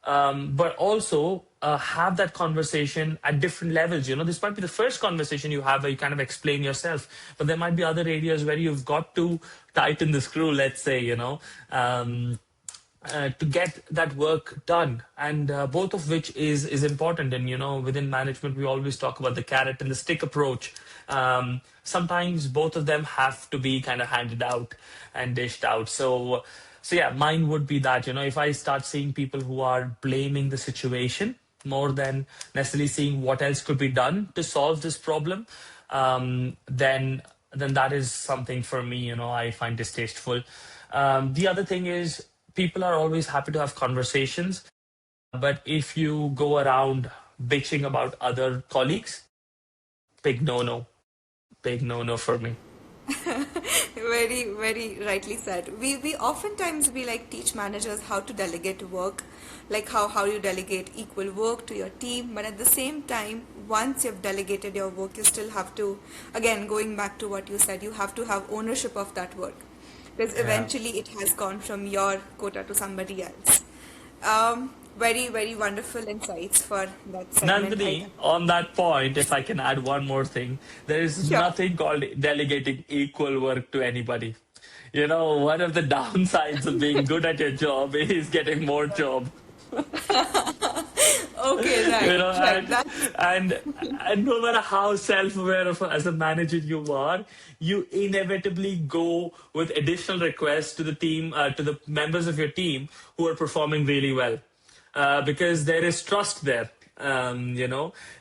But also have that conversation at different levels. This might be the first conversation you have where you kind of explain yourself, but there might be other areas where you've got to tighten the screw, let's say, to get that work done, and both of which is important. And within management, we always talk about the carrot and the stick approach. Sometimes both of them have to be kind of handed out and dished out. So yeah, mine would be that if I start seeing people who are blaming the situation more than necessarily seeing what else could be done to solve this problem, then that is something for me I find distasteful. The other thing is, people are always happy to have conversations, but if you go around bitching about other colleagues, big no-no. Big no-no for me. Very, very rightly said. We oftentimes we like teach managers how to delegate work, like how you delegate equal work to your team. But at the same time, once you've delegated your work, you still have to, again, going back to what you said, you have to have ownership of that work, because Yeah. eventually it has gone from your quota to somebody else. Very, very wonderful insights for that segment. Nandini, on that point, if I can add one more thing, there is Sure. nothing called delegating equal work to anybody. One of the downsides of being good at your job is getting more job. Okay, you right, know, right. and That's and and no matter how self-aware of as a manager you are, you inevitably go with additional requests to the team, to the members of your team who are performing really well, because there is trust there.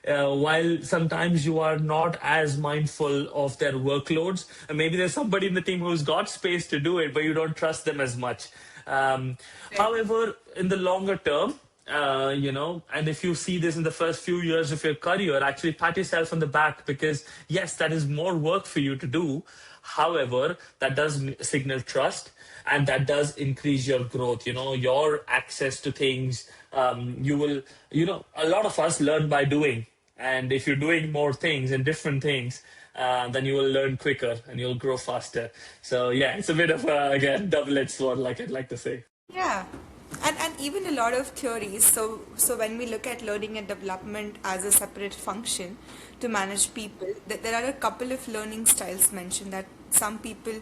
While sometimes you are not as mindful of their workloads, and maybe there's somebody in the team who's got space to do it, but you don't trust them as much. Um, right. However, in the longer term, and if you see this in the first few years of your career, actually pat yourself on the back, because yes, that is more work for you to do. However, that does signal trust, and that does increase your growth, your access to things. A lot of us learn by doing. And if you're doing more things and different things, then you will learn quicker and you'll grow faster. So yeah, it's a bit of again, double-edged sword, like I'd like to say. Yeah, and even a lot of theories. So when we look at learning and development as a separate function to manage people, there are a couple of learning styles mentioned, that some people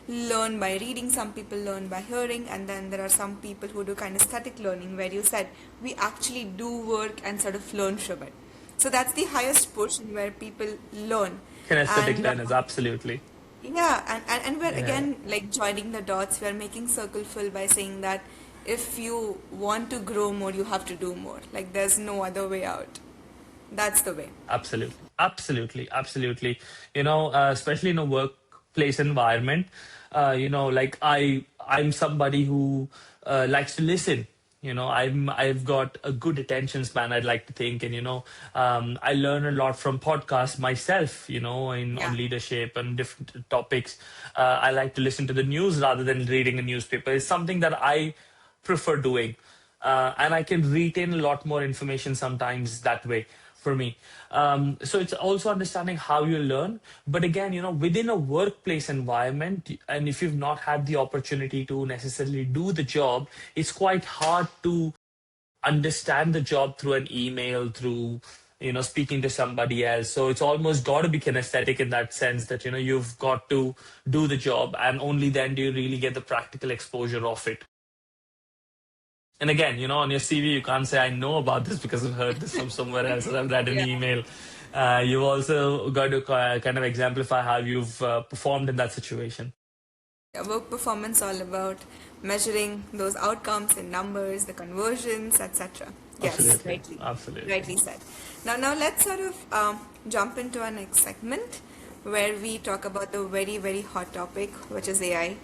learn by reading, some people learn by hearing, and then there are some people who do kinesthetic learning, where you said we actually do work and sort of learn from it. So that's the highest portion where people learn. Kinesthetic And learners, absolutely. yeah, and we're Yeah. again like joining the dots. We're making circle full by saying that if you want to grow more, you have to do more. Like there's no other way out. That's the way. Absolutely, absolutely, absolutely. Especially in a workplace environment, like I'm somebody who likes to listen. I've got a good attention span, I'd like to think, and I learn a lot from podcasts myself. In Yeah. on leadership and different topics. I like to listen to the news rather than reading a newspaper. It's something that I prefer doing, and I can retain a lot more information sometimes that way for me. So it's also understanding how you learn. But again, within a workplace environment, and if you've not had the opportunity to necessarily do the job, it's quite hard to understand the job through an email, through speaking to somebody else. So it's almost got to be kinesthetic in that sense, that you've got to do the job, and only then do you really get the practical exposure of it. And again, on your CV, you can't say, I know about this because I've heard this from somewhere else or I've read an Yeah. email. You've also got to kind of exemplify how you've performed in that situation. Yeah, work performance all about measuring those outcomes in numbers, the conversions, etc. Yes, Absolutely. rightly, Absolutely. rightly said. Now let's sort of jump into our next segment, where we talk about the very, very hot topic, which is AI.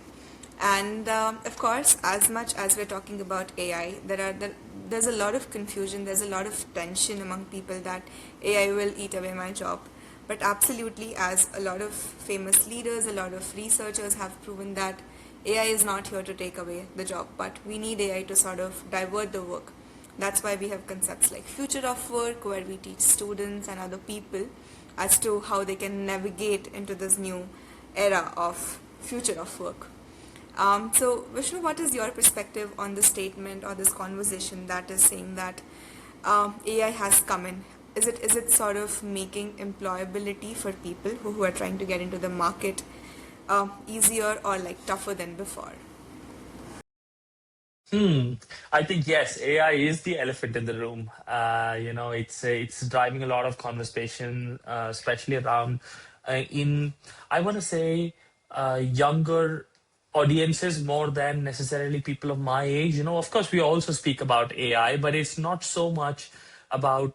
And of course, as much as we're talking about AI, there's a lot of confusion, there's a lot of tension among people that AI will eat away my job. But absolutely, as a lot of famous leaders, a lot of researchers have proven that AI is not here to take away the job, but we need AI to sort of divert the work. That's why we have concepts like future of work, where we teach students and other people as to how they can navigate into this new era of future of work. So, Vishnu, what is your perspective on the statement or this conversation that is saying that AI has come in? Is it sort of making employability for people who are trying to get into the market easier or like tougher than before? I think yes, AI is the elephant in the room. It's driving a lot of conversation, especially around in I want to say younger audiences more than necessarily people of my age. Of course, we also speak about AI, but it's not so much about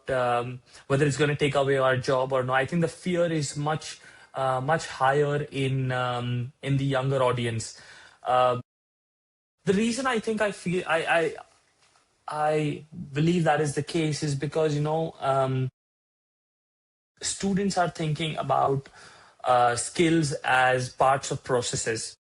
whether it's going to take away our job or not. I think the fear is much higher in the younger audience. The reason I think I believe that is the case is because students are thinking about skills as parts of processes.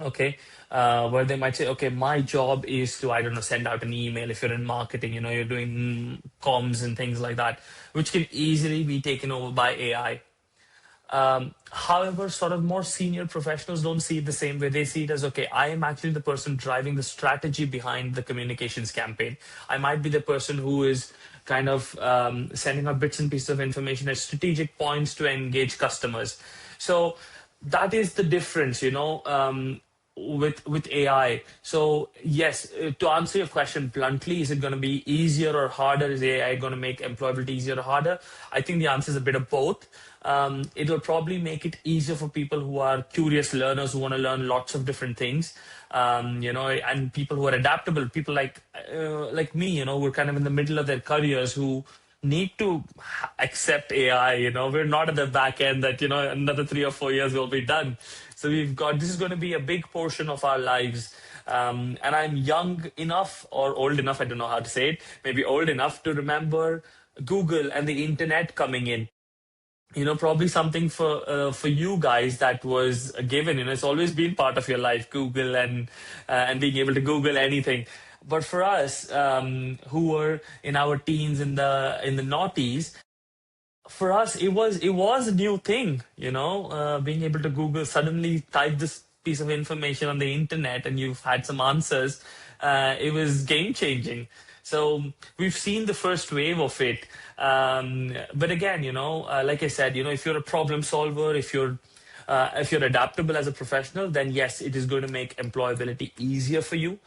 Okay, where they might say, okay, my job is to, I don't know, send out an email. If you're in marketing, you're doing comms and things like that, which can easily be taken over by AI. However, sort of more senior professionals don't see it the same way. They see it as, okay, I am actually the person driving the strategy behind the communications campaign. I might be the person who is kind of sending out bits and pieces of information at strategic points to engage customers. So that is the difference. with AI. So yes, to answer your question bluntly, is it going to be easier or harder? Is AI going to make employability easier or harder? I think the answer is a bit of both. It will probably make it easier for people who are curious learners who want to learn lots of different things. And people who are adaptable, people like me, we're kind of in the middle of their careers who need to accept AI. We're not at the back end that, another 3 or 4 years will be done. So this is going to be a big portion of our lives. And I'm young enough or old enough, I don't know how to say it, maybe old enough to remember Google and the internet coming in. Probably something for you guys that was a given. It's always been part of your life, Google and being able to Google anything. But for us, who were in our teens in the noughties, for us it was a new thing. Being able to Google, suddenly type this piece of information on the internet and you've had some answers. It was game changing. So we've seen the first wave of it. But again, like I said, if you're a problem solver, if you're adaptable as a professional, then yes, it is going to make employability easier for you.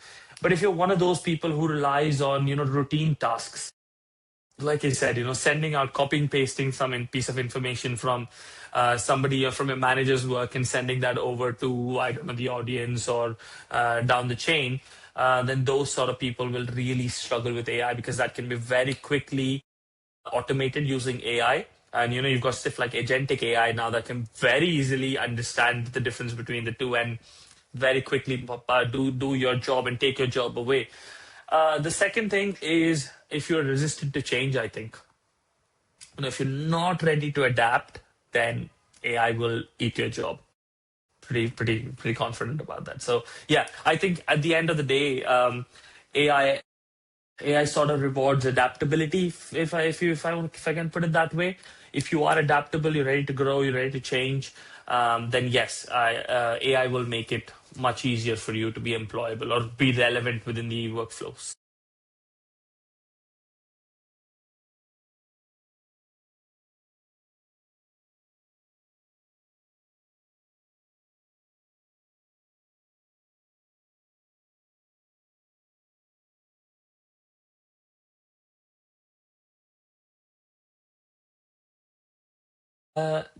But if you're one of those people who relies on routine tasks, like I said, sending out, copying, pasting some piece of information from somebody or from your manager's work and sending that over to, I don't know, the audience or down the chain, then those sort of people will really struggle with AI, because that can be very quickly automated using AI. And you've got stuff like agentic AI now that can very easily understand the difference between the two and very quickly do your job and take your job away. The second thing is, if you're resistant to change, I think, if you're not ready to adapt, then AI will eat your job. Pretty confident about that. So yeah, I think at the end of the day, AI AI sort of rewards adaptability. If I can put it that way, if you are adaptable, you're ready to grow, you're ready to change, then yes, AI will make it much easier for you to be employable or be relevant within the workflows.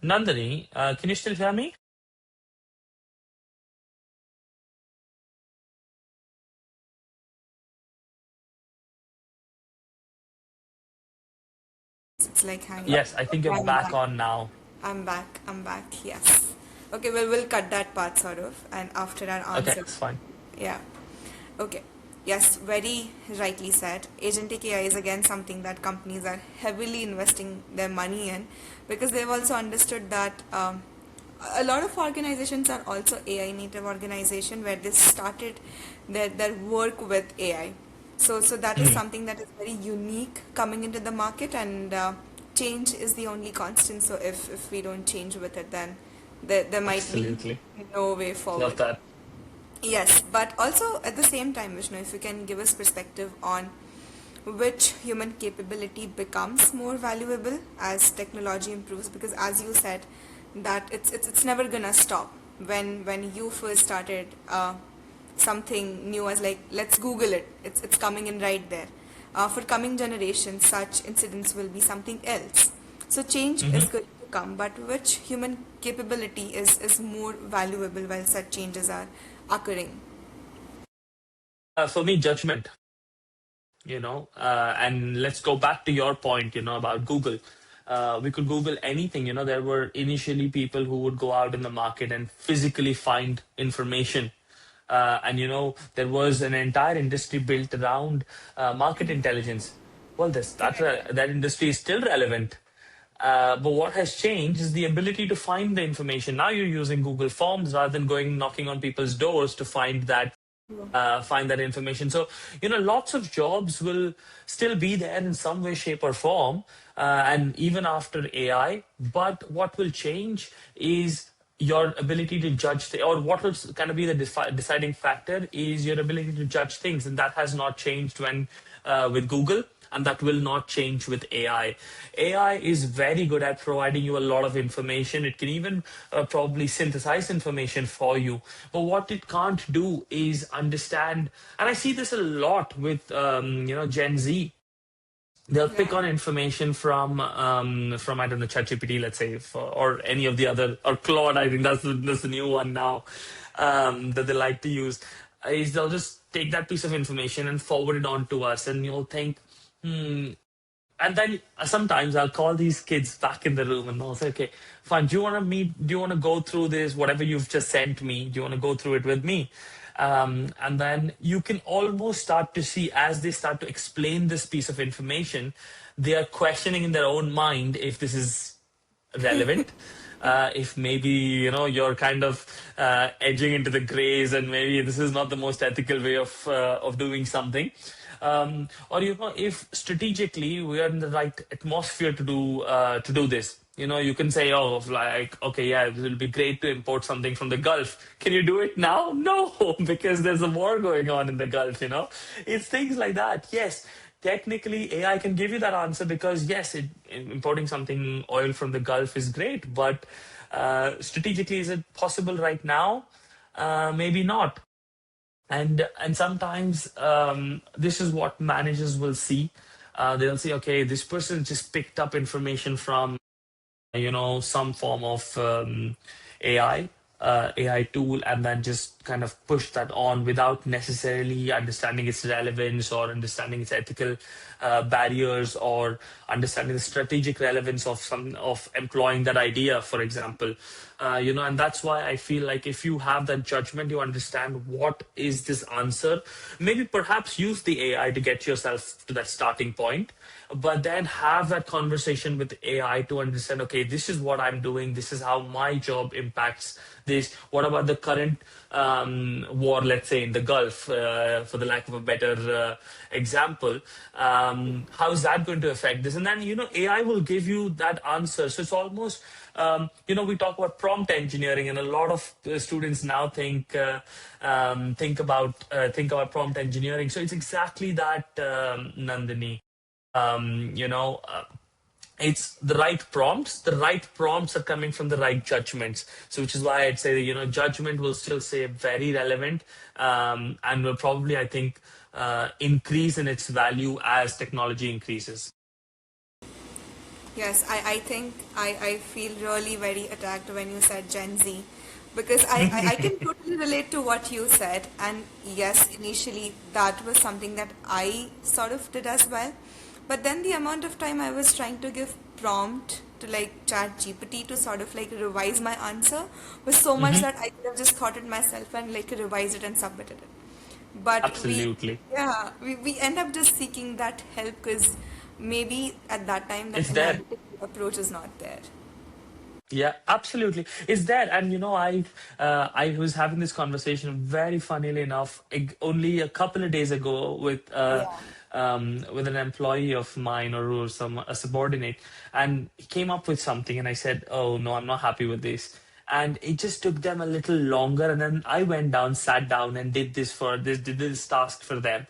Nandini, can you still hear me? It's like hanging. Yes, I think you're Okay, I'm back back. on now. I'm back. I'm back. Yes. Okay, well, we'll cut that part sort of, and after our Okay, answer. it's fine. Yeah. Okay. Yes, very rightly said. Agentic AI is again something that companies are heavily investing their money in, because they've also understood that a lot of organizations are also AI native organization where they started their work with AI. So that is Mhm. something that is very unique coming into the market, and change is the only constant. So if we don't change with it, then there might be Absolutely. no way Love forward. that. Yes, but also at the same time, Vishnu, if you can give us perspective on which human capability becomes more valuable as technology improves, because as you said, that it's never gonna stop. When you first started something new, as like, let's Google it, it's coming in right there. For coming generations, such incidents will be something else. So change is Hmm. going to come, but which human capability is more valuable while such changes are occurring? For me, judgment. And let's go back to your point, about Google. We could Google anything. There were initially people who would go out in the market and physically find information. And there was an entire industry built around market intelligence. Well, that industry is still relevant. But what has changed is the ability to find the information. Now you're using Google Forms rather than going knocking on people's doors to find that information. So, lots of jobs will still be there in some way, shape, or form, and even after AI. But what will change is your ability to judge, or what will kind of be the deciding factor is your ability to judge things, and that has not changed with Google. and that will not change with AI. AI is very good at providing you a lot of information. It can even probably synthesize information for you. But what it can't do is understand, and I see this a lot with Gen Z. They'll pick Right. on information from I don't know, ChatGPT, let's say, or any of the other, or Claude. I think that's the new one now, that they like to use. Is they'll just take that piece of information and forward it on to us, and you'll think, hmm. And then sometimes I'll call these kids back in the room and I'll say, okay, fine. Do you want to meet? Do you want to go through this? Whatever you've just sent me, do you want to go through it with me? And then you can almost start to see, as they start to explain this piece of information, they are questioning in their own mind if this is relevant. If maybe you're kind of edging into the grays, and maybe this is not the most ethical way of doing something, or if strategically we are in the right atmosphere to do this. You can say, oh, like, okay, yeah, it will be great to import something from the Gulf. Can you do it now? No, because there's a war going on in the Gulf. It's things like that. Yes, technically AI can give you that answer, because yes, importing something oil from the Gulf is great, but strategically, is it possible right now? Maybe not. And sometimes this is what managers will see. They'll say, okay, this person just picked up information from some form of AI tool, and then just kind of push that on without necessarily understanding its relevance, or understanding its ethical barriers, or understanding the strategic relevance of employing that idea, for example. And that's why I feel like if you have that judgment, you understand what is this answer. Maybe perhaps use the AI to get yourself to that starting point, but then have that conversation with AI to understand, okay, this is what I'm doing, this is how my job impacts this. What about the current war, let's say, in the Gulf, for the lack of a better example? How is that going to affect this? And then AI will give you that answer. So it's almost we talk about prompt engineering, and a lot of students now think about prompt engineering. So it's exactly that, Nandini. um, you know, uh, it's the right prompts. The right prompts are coming from the right judgments. So, which is why I'd say, judgment will still stay very relevant, and will probably, I think, increase in its value as technology increases. Yes, I think I feel really very attacked when you said Gen Z, because I can totally relate to what you said. And yes, initially that was something that I sort of did as well. But then the amount of time I was trying to give prompt to like chat GPT to sort of like revise my answer was so much Hmm. that I could have just thought it myself and like revised it and submitted it. But Absolutely. we end up just seeking that help because maybe at that time that It's there. analytical approach is not there. Yeah, absolutely. It's there. And I was having this conversation, very funnily enough, only a couple of days ago Yeah. with an employee of mine, or a subordinate, and he came up with something, and I said, "Oh no, I'm not happy with this." And it just took them a little longer, and then I went down, sat down, and did this task for them.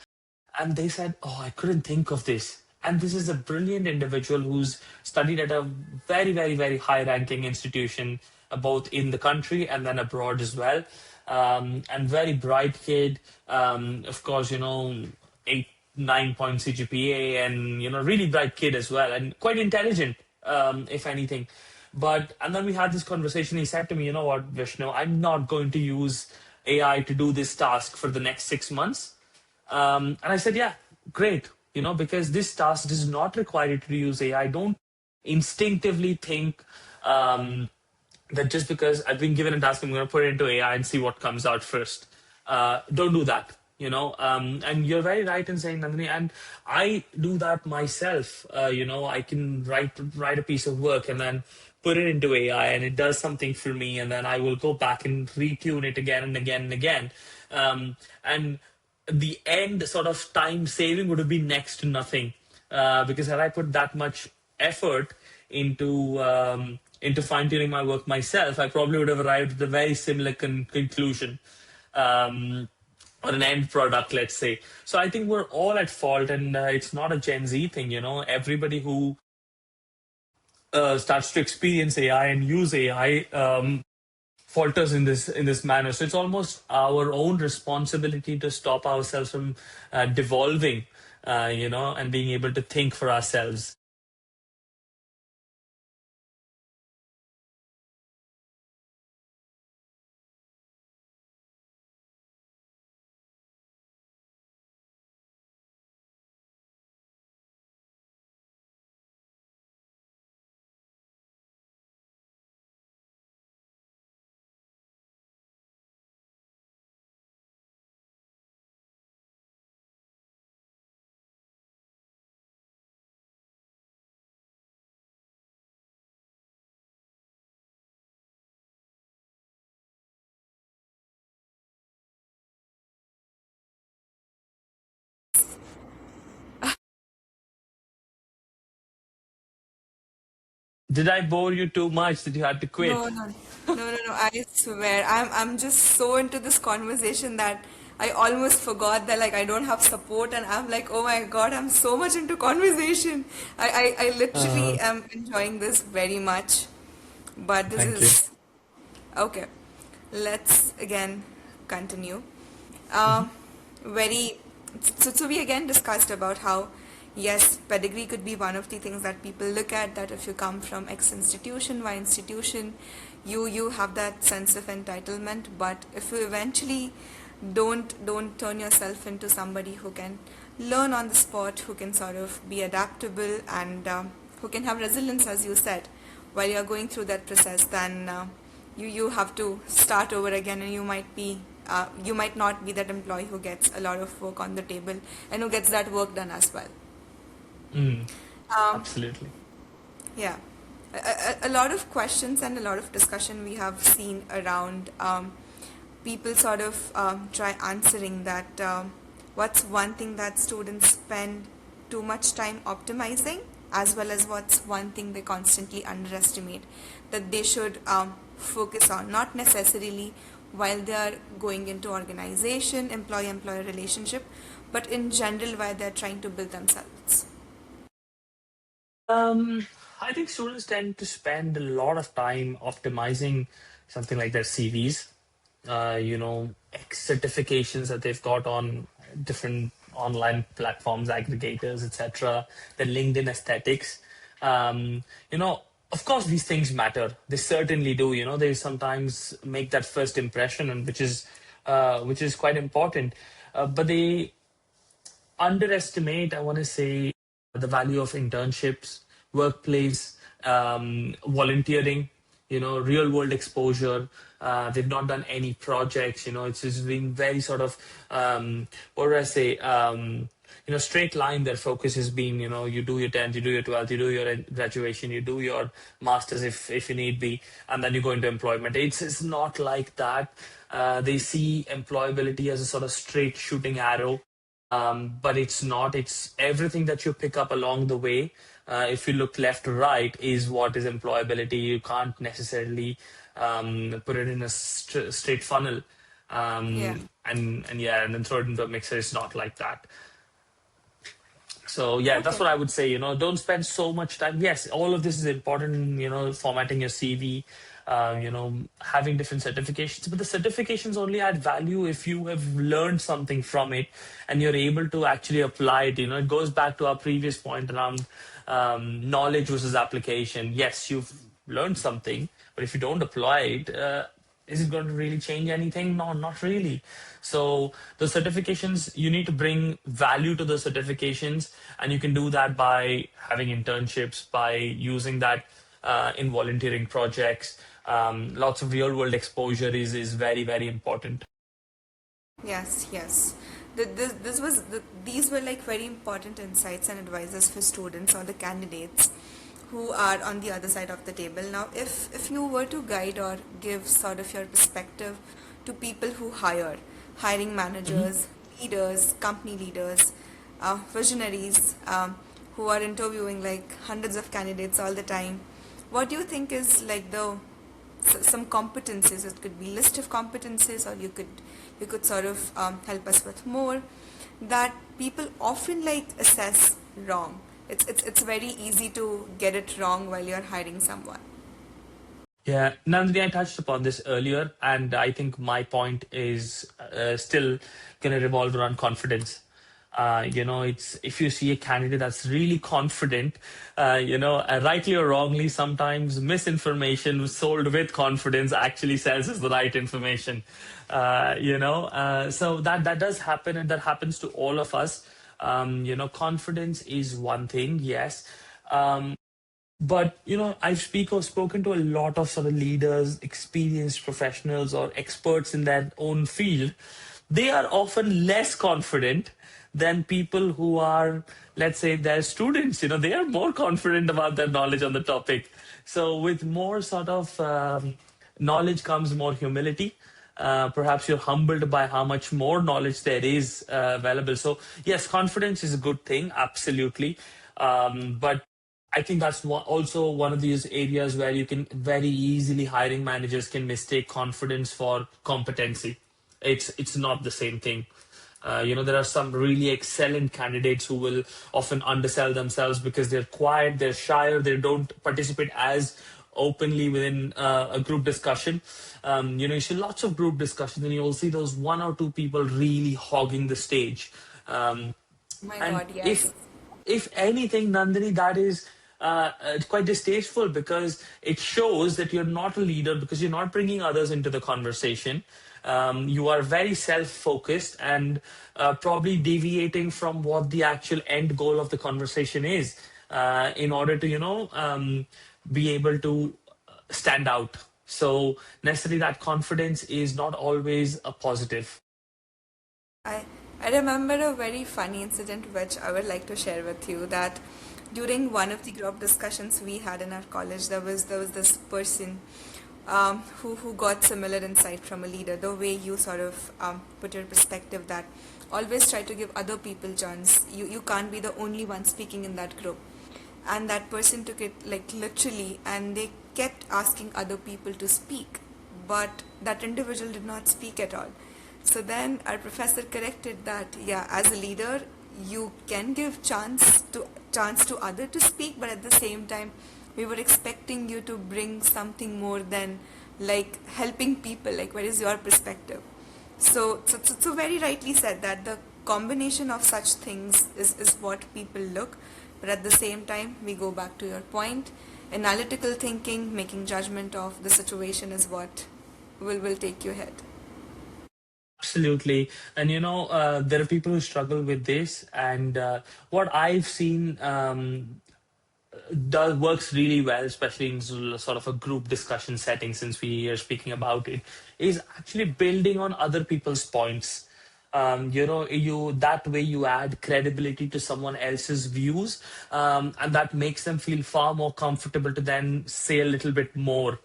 And they said, "Oh, I couldn't think of this." And this is a brilliant individual who's studied at a very, very, very high ranking institution, both in the country and then abroad as well. And very bright kid. Of course, 8, 9 point CGPA, and, really bright kid as well, and quite intelligent, if anything. And then we had this conversation. He said to me, "You know what, Vishnu, I'm not going to use AI to do this task for the next 6 months." And I said, yeah, great, because this task does not require you to use AI. Don't instinctively think that just because I've been given a task, I'm going to put it into AI and see what comes out first. Don't do that. And you're very right in saying, Nandini, and I do that myself. I can write a piece of work and then put it into AI, and it does something for me, and then I will go back and retune it again and again and again. And the end sort of time saving would have been next to nothing, because had I put that much effort into fine tuning my work myself, I probably would have arrived at a very similar conclusion. Um, or an end product, let's say. So I think we're all at fault, and it's not a Gen Z thing. Everybody who starts to experience AI and use AI falters in this manner. So it's almost our own responsibility to stop ourselves from devolving, and being able to think for ourselves. Did I bore you too much that you had to quit? No, no, no, no, no. I swear, I'm just so into this conversation that I almost forgot that like I don't have support, and I'm like, oh my God, I'm so much into conversation. I Uh, literally am enjoying this very much. But this Thank you. is okay. Let's again continue. Mhm. Uh, very so we again discussed about how yes, pedigree could be one of the things that people look at, that if you come from X institution, Y institution, you have that sense of entitlement. But if you eventually don't turn yourself into somebody who can learn on the spot, who can sort of be adaptable, and who can have resilience, as you said, while you're going through that process, then you have to start over again, and you might not be that employee who gets a lot of work on the table and who gets that work done as well. Mm, Um, absolutely. yeah, a lot of questions and a lot of discussion we have seen around people sort of try answering that what's one thing that students spend too much time optimizing, as well as what's one thing they constantly underestimate that they should focus on, not necessarily while they are going into organization, employee-employer relationship, but in general while they're trying to build themselves. Um, I think students tend to spend a lot of time optimizing something like their CVs, X certifications that they've got on different online platforms, aggregators, etc. The LinkedIn aesthetics. Um, you know, of course, these things matter. They certainly do. They sometimes make that first impression, and which is quite important. But they underestimate, I want to say, the value of internships, workplace, volunteering, real world exposure. They've not done any projects, it's just been very sort of, what do I say, straight line. Their focus has been, you do your 10th, you do your 12th, you do your graduation, you do your master's if you need be, and then you go into employment. It's not like that. They see employability as a sort of straight shooting arrow, but it's not. It's everything that you pick up along the way. If you look left to right, is what is employability. You can't necessarily put it in a straight funnel, Yeah. and yeah, and then throw it into a mixer. It's not like that. So yeah, that's Okay. what I would say. Don't spend so much time. Yes, all of this is important. Formatting your CV, having different certifications. But the certifications only add value if you have learned something from it and you're able to actually apply it. It goes back to our previous point around knowledge versus application. Yes, you've learned something, but if you don't apply it, is it going to really change anything? No, not really. So the certifications, you need to bring value to the certifications, and you can do that by having internships, by using that in volunteering projects. Lots of real world exposure is very, very important. Yes, yes. These were like very important insights and advices for students or the candidates who are on the other side of the table. Now, if you were to guide or give sort of your perspective to people who hiring Mhm. managers, leaders, company leaders, visionaries, who are interviewing like hundreds of candidates all the time, what do you think is like the some competencies. It could be list of competencies, or you could sort of help us with more that people often like assess wrong. It's very easy to get it wrong while you're hiring someone. Yeah, Nandini, I touched upon this earlier, and I think my point is still going to revolve around confidence. It's if you see a candidate that's really confident, rightly or wrongly, sometimes misinformation sold with confidence actually sells as the right information. So that does happen, and that happens to all of us. Confidence is one thing, yes. But I've spoken to a lot of sort of leaders, experienced professionals, or experts in their own field. They are often less confident than people who are, let's say, their students. They are more confident about their knowledge on the topic. So with more sort of knowledge comes more humility. Perhaps you're humbled by how much more knowledge there is available. So yes, confidence is a good thing, absolutely. But I think that's also one of these areas where you can very easily hiring managers can mistake confidence for competency. It's not the same thing. There are some really excellent candidates who will often undersell themselves because they're quiet, they're shy, or they don't participate as openly within a group discussion. You see lots of group discussions, and you'll see those one or two people really hogging the stage. My And God, yes. if anything, Nandini, that is quite distasteful because it shows that you're not a leader because you're not bringing others into the conversation. You are very self-focused and probably deviating from what the actual end goal of the conversation is in order to, be able to stand out. So necessarily that confidence is not always a positive. I I remember a very funny incident which I would like to share with you that during one of the group discussions we had in our college, there was this person who got similar insight from a leader. The way you sort of put your perspective that always try to give other people chance. You can't be the only one speaking in that group. And that person took it like literally, and they kept asking other people to speak, but that individual did not speak at all. So then our professor corrected that, yeah, as a leader you can give chance to other to speak, but at the same time we were expecting you to bring something more than like helping people, like what is your perspective. So very rightly said that the combination of such things is what people look, but at the same time, we go back to your point. Analytical thinking, making judgment of the situation is what will take you ahead. Absolutely. And there are people who struggle with this. And what I've seen does works really well, especially in sort of a group discussion setting, since we are speaking about it, is actually building on other people's points. You that way you add credibility to someone else's views, and that makes them feel far more comfortable to then say a little bit more.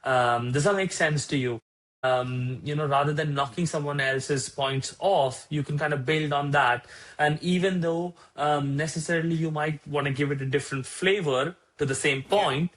Does that make sense to you? Rather than knocking someone else's points off, you can kind of build on that. And even though necessarily you might want to give it a different flavor to the same Yeah. point,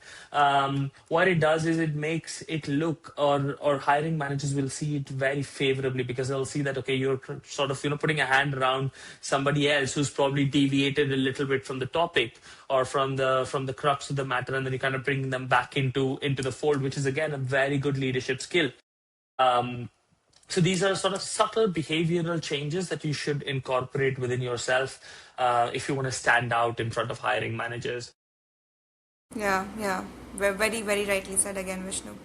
what it does is it makes it look, or hiring managers will see it very favorably because they'll see that okay, you're sort of putting a hand around somebody else who's probably deviated a little bit from the topic or from the crux of the matter, and then you kind of bring them back into the fold, which is again a very good leadership skill. Um, so these are sort of subtle behavioral changes that you should incorporate within yourself if you want to stand out in front of hiring managers. Yeah, yeah. Very, very rightly said again, Vishnu.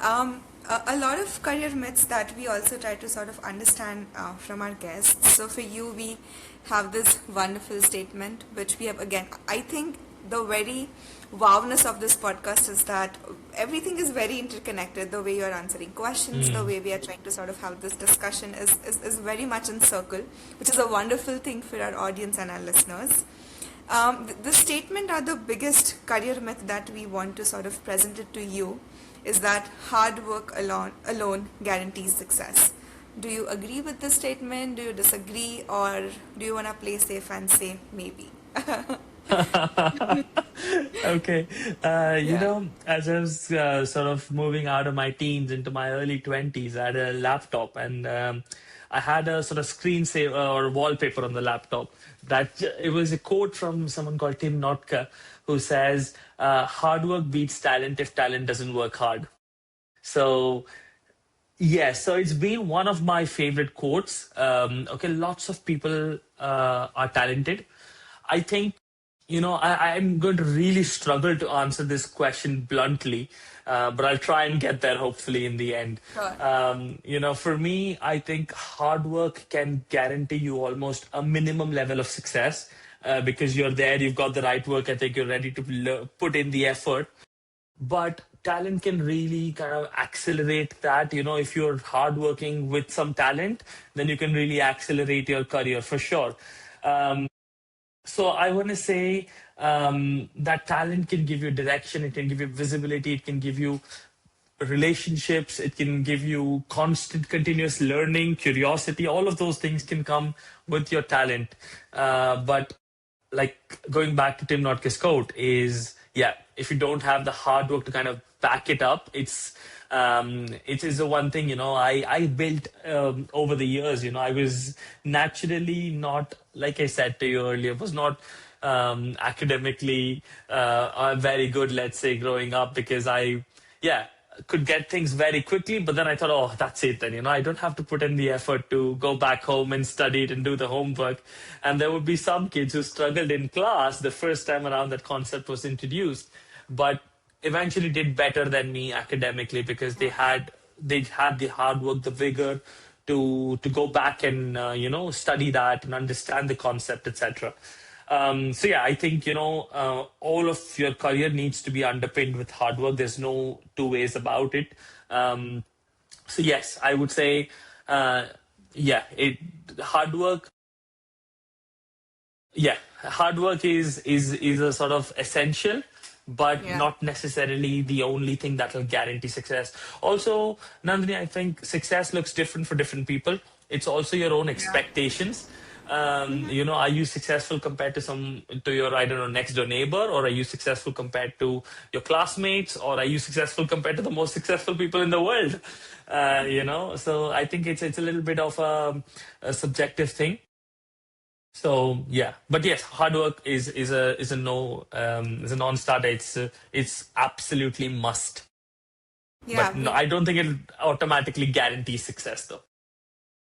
A lot of career myths that we also try to sort of understand from our guests. So for you, we have this wonderful statement, which we have again. I think the very wowness of this podcast is that everything is very interconnected. The way you are answering questions, the Mm. way we are trying to sort of have this discussion is very much in circle, which is a wonderful thing for our audience and our listeners. The statement or the biggest career myth that we want to sort of present it to you is that hard work alone guarantees success. Do you agree with this statement? Do you disagree? Or do you want to play safe and say maybe? Okay. Yeah. As I was sort of moving out of my teens into my early 20s, I had a laptop and I had a sort of screensaver or wallpaper on the laptop. It was a quote from someone called Tim Notka who says, hard work beats talent if talent doesn't work hard. So yes, so it's been one of my favorite quotes. Okay, lots of people are talented. I think, I'm going to really struggle to answer this question bluntly, but I'll try and get there hopefully in the end. Sure. For me, I think hard work can guarantee you almost a minimum level of success because you're there, you've got the right work ethic, you're ready to put in the effort, but talent can really kind of accelerate that. If you're hardworking with some talent, then you can really accelerate your career for sure. So I want to say that talent can give you direction, it can give you visibility, it can give you relationships, it can give you constant continuous learning, curiosity. All of those things can come with your talent. But like going back to Tim Notke's quote is, yeah, if you don't have the hard work to kind of back it up, it is the one thing, I built over the years. I was naturally not, like I said to you earlier, was not academically very good, let's say, growing up, because yeah, could get things very quickly, but then I thought, oh, that's it then. I don't have to put in the effort to go back home and study it and do the homework. And there would be some kids who struggled in class the first time around that concept was introduced, but eventually did better than me academically because they had the hard work, the vigor to go back and study that and understand the concept, etc. So yeah, I think all of your career needs to be underpinned with hard work. There's no two ways about it. So yes, I would say, uh, yeah, it hard work. Yeah, hard work is a sort of essential, but Yeah. not necessarily the only thing that will guarantee success. Also, Nandini, I think success looks different for different people. It's also your own Yeah. expectations. Are you successful compared to your, I don't know, next door neighbor, or are you successful compared to your classmates, or are you successful compared to the most successful people in the world? So I think it's a little bit of a subjective thing. So yeah, but yes, hard work is a no is a non-starter. It's absolutely must. But Yeah. no, I don't think it automatically guarantees success though.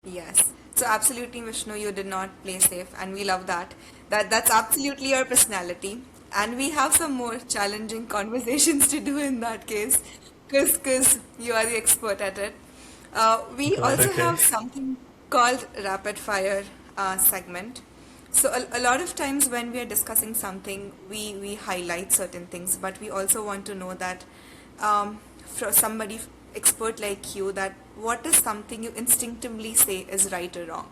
Yes. So absolutely, Vishnu, you did not play safe, and we love that. That's absolutely your personality, and we have some more challenging conversations to do in that case, because you are the expert at it. We God, also okay. have something called rapid fire segment. So a lot of times when we are discussing something, we highlight certain things, but we also want to know that for somebody expert like you, that what is something you instinctively say is right or wrong,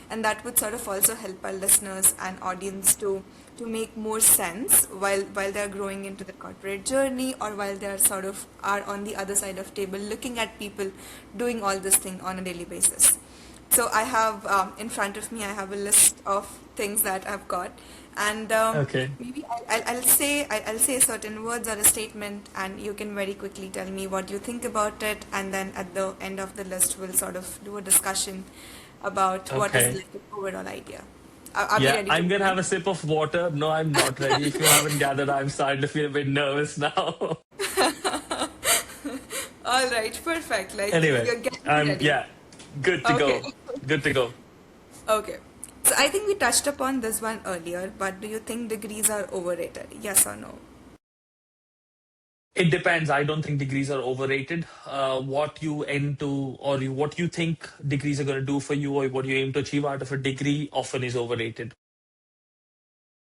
and that would sort of also help our listeners and audience to make more sense while they're growing into the corporate journey, or while they're sort of are on the other side of table looking at people doing all this thing on a daily basis. So I have in front of me, I have a list of things that I've got, and Okay. maybe I'll say certain words or a statement, and you can very quickly tell me what you think about it, and then at the end of the list, we'll sort of do a discussion about what is Okay. like the overall idea. Are we Yeah, ready to I'm gonna begin? have a sip of water. No, I'm not ready. If you haven't gathered, I'm starting to feel a bit nervous now. All right, perfect. Like Anyway, you're getting ready. yeah, good to Okay. go. Good to go. Okay. So I think we touched upon this one earlier, but do you think degrees are overrated? Yes or no? It depends. I don't think degrees are overrated. What you aim to, what you think degrees are going to do for you, or what you aim to achieve out of a degree, often is overrated.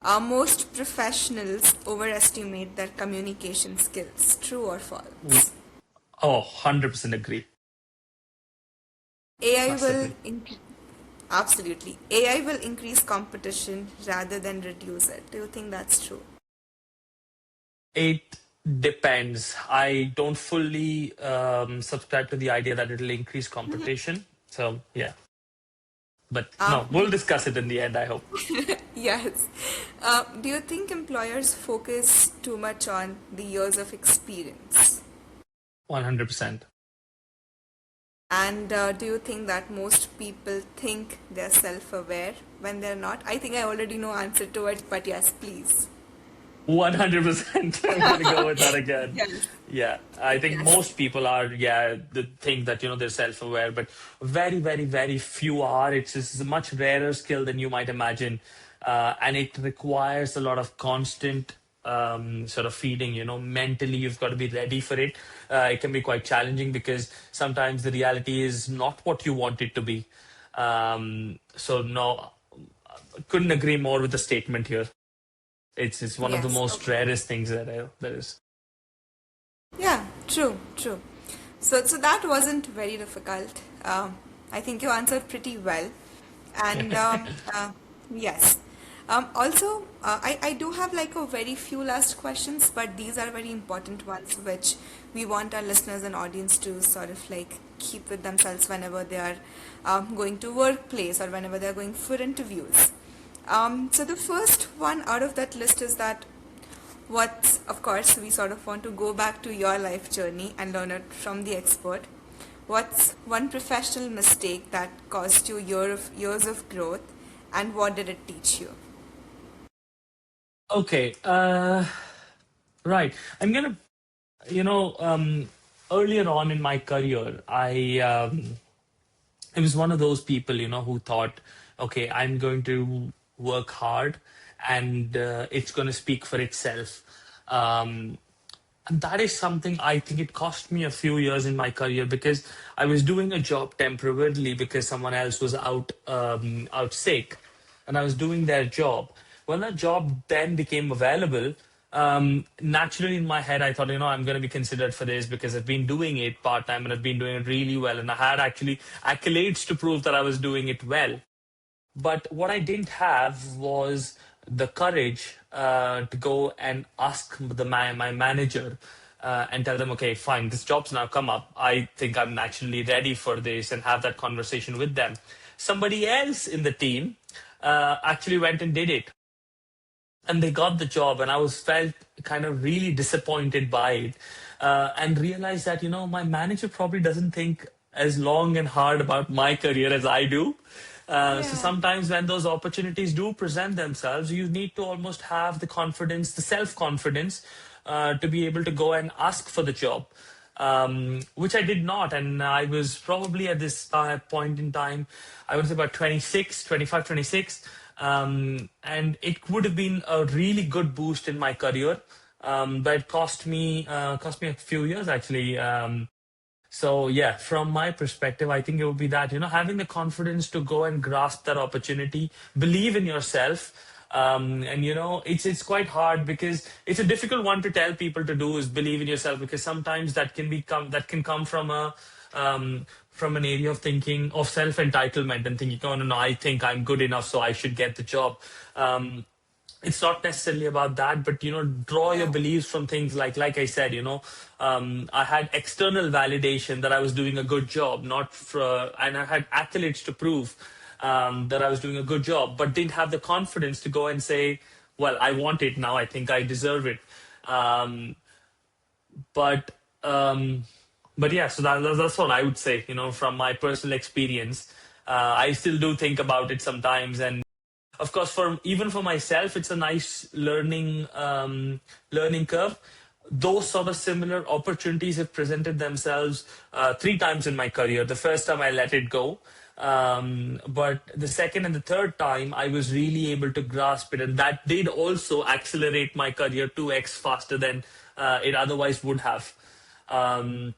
Most professionals overestimate their communication skills. True or Mm. false? Oh, 100% agree. AI will Massively. absolutely. AI will increase competition rather than reduce it. Do you think that's true? It depends. I don't fully subscribe to the idea that it'll increase competition. So, yeah. But Um, no, we'll discuss it in the end, I hope. yes. Do you think employers focus too much on the years of experience? 100%. And do you think that most people think they're self-aware when they're not? I think I already know answer to it, but yes, please. 100%. I'm gonna go with that again. Yes. Yeah, I think Yes. most people are, yeah, the think that, they're self-aware, but very, very, very few are. It's a much rarer skill than you might imagine. And it requires a lot of constant sort of feeding, mentally, you've got to be ready for it. It can be quite challenging because sometimes the reality is not what you want it to be. So no, couldn't agree more with the statement here. It's one of the Yes. most Okay. rarest things that is. Yeah, true, true. So that wasn't very difficult. I think you answered pretty well. And yes. I do have like a very few last questions, but these are very important ones which we want our listeners and audience to sort of like keep with themselves whenever they are going to workplace or whenever they're going for interviews. So the first one out of that list is that of course, we sort of want to go back to your life journey and learn it from the expert. What's one professional mistake that caused you years of growth, and what did it teach you? Okay, right. I'm gonna, you know, um, earlier on in my career, I was one of those people, who thought, okay, I'm going to work hard, and it's going to speak for itself. Um, And that is something I think it cost me a few years in my career because I was doing a job temporarily because someone else was out sick, and I was doing their job. When that job then became available, naturally in my head I thought, I'm going to be considered for this because I've been doing it part time and I've been doing it really well, and I had actually accolades to prove that I was doing it well. But what I didn't have was the courage to go and ask my manager and tell them, okay, fine, this job's now come up. I think I'm actually ready for this, and have that conversation with them. Somebody else in the team actually went and did it, and they got the job, and I was felt kind of really disappointed by it, and realized that my manager probably doesn't think as long and hard about my career as I do. So Yeah. sometimes when those opportunities do present themselves, you need to almost have the confidence, the self confidence, to be able to go and ask for the job, which I did not. And I was probably at this point in time, I would say about 26, 25, 26. And it would have been a really good boost in my career. But it cost me a few years actually. So yeah, from my perspective, I think it would be that, having the confidence to go and grasp that opportunity, believe in yourself. And it's quite hard because it's a difficult one to tell people to do, is believe in yourself, because sometimes that can come from an area of thinking of self entitlement and thinking, oh no, I think I'm good enough, so I should get the job. It's not necessarily about that, but draw your Yeah. beliefs from things like I said, I had external validation that I was doing a good job, not for, and I had accolades to prove that I was doing a good job, but didn't have the confidence to go and say, well, I want it now, I think I deserve it. um, but um, but yeah, so that's what I would say, from my personal experience. I still do think about it sometimes, and of course, for even for myself, it's a nice learning curve. Those sort of similar opportunities have presented themselves three times in my career. The first time I let it go, but the second and the third time I was really able to grasp it, and that did also accelerate my career 2x faster than it otherwise would have. Um,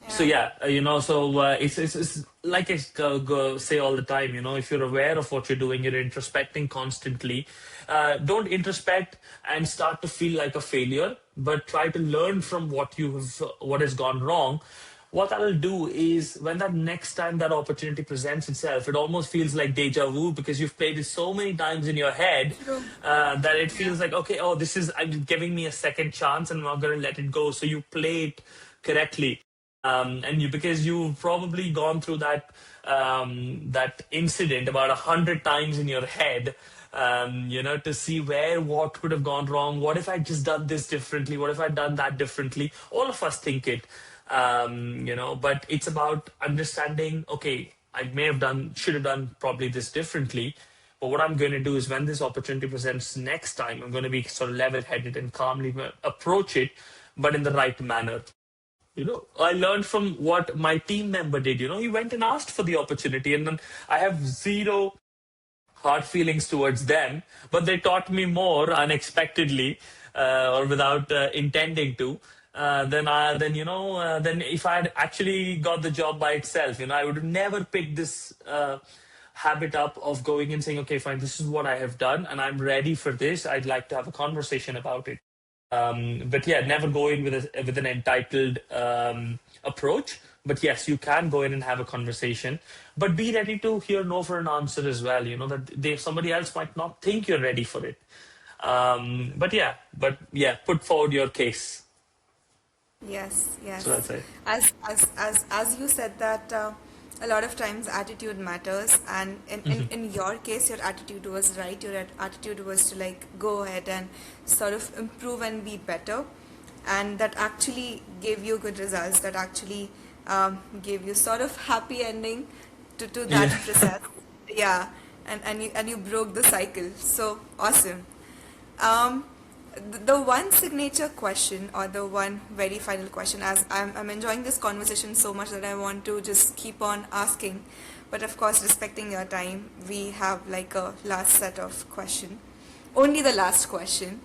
so Yeah. yeah, it's like I say all the time. If you're aware of what you're doing, you're introspecting constantly. Don't introspect and start to feel like a failure, but try to learn from what has gone wrong. What that'll do is, when that next time that opportunity presents itself, it almost feels like deja vu because you've played it so many times in your head True. that it Yeah. feels like, okay, oh, this is I'm giving me a second chance, and I'm not going to let it go. So you play it correctly. And you, because you've probably gone through that incident about 100 times in your head, to see where what could have gone wrong. What if I just done this differently? What if I done that differently? All of us think it, but it's about understanding. Okay, I may have done, should have done probably this differently. But what I'm going to do is, when this opportunity presents next time, I'm going to be sort of level-headed and calmly approach it, but in the right manner. I learned from what my team member did. He went and asked for the opportunity, and then I have zero hard feelings towards them, but they taught me more unexpectedly, or without intending to. Then if I had actually got the job by itself, I would have never picked this habit up of going and saying, okay, fine, this is what I have done, and I'm ready for this. I'd like to have a conversation about it. But yeah, never go in with an entitled approach. But yes, you can go in and have a conversation, but be ready to hear no for an answer as well. Somebody else might not think you're ready for it. But yeah, put forward your case. Yes, So yes. that's it. As you said that a lot of times attitude matters, and in your case, your attitude was right. Your attitude was to like go ahead and sort of improve and be better, and that actually gave you good results. That actually gave you sort of happy ending to that Yeah. process. Yeah, and you broke the cycle. So awesome. Um, the one signature question, or the one very final question, as I'm enjoying this conversation so much that I want to just keep on asking, but of course respecting your time, we have like a last set of question. Only the last question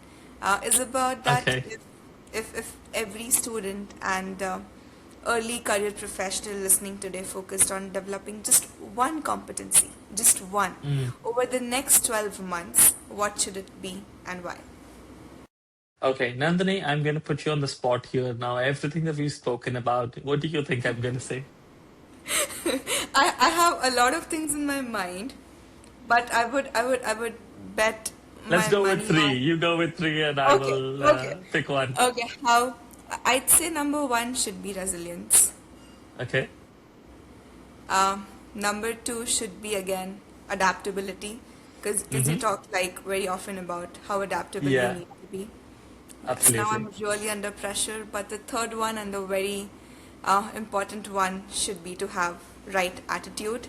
is about that, Okay. if every student and early career professional listening today focused on developing just one competency, just one, Mm. over the next 12 months, what should it be and why? Okay, Nandini, I'm going to put you on the spot here now. Everything that we've spoken about, what do you think I'm going to say? I have a lot of things in my mind, but I would bet Let's my go with money three. on. You go with three, and I Okay, will okay, pick one. okay. How? I'd say number one should be resilience. Okay. Number two should be again adaptability, because you Mm-hmm. talk like very often about how adaptable you Yeah, need to be. Yes, now absolutely. I'm really under pressure, but the third one and the very important one should be to have right attitude.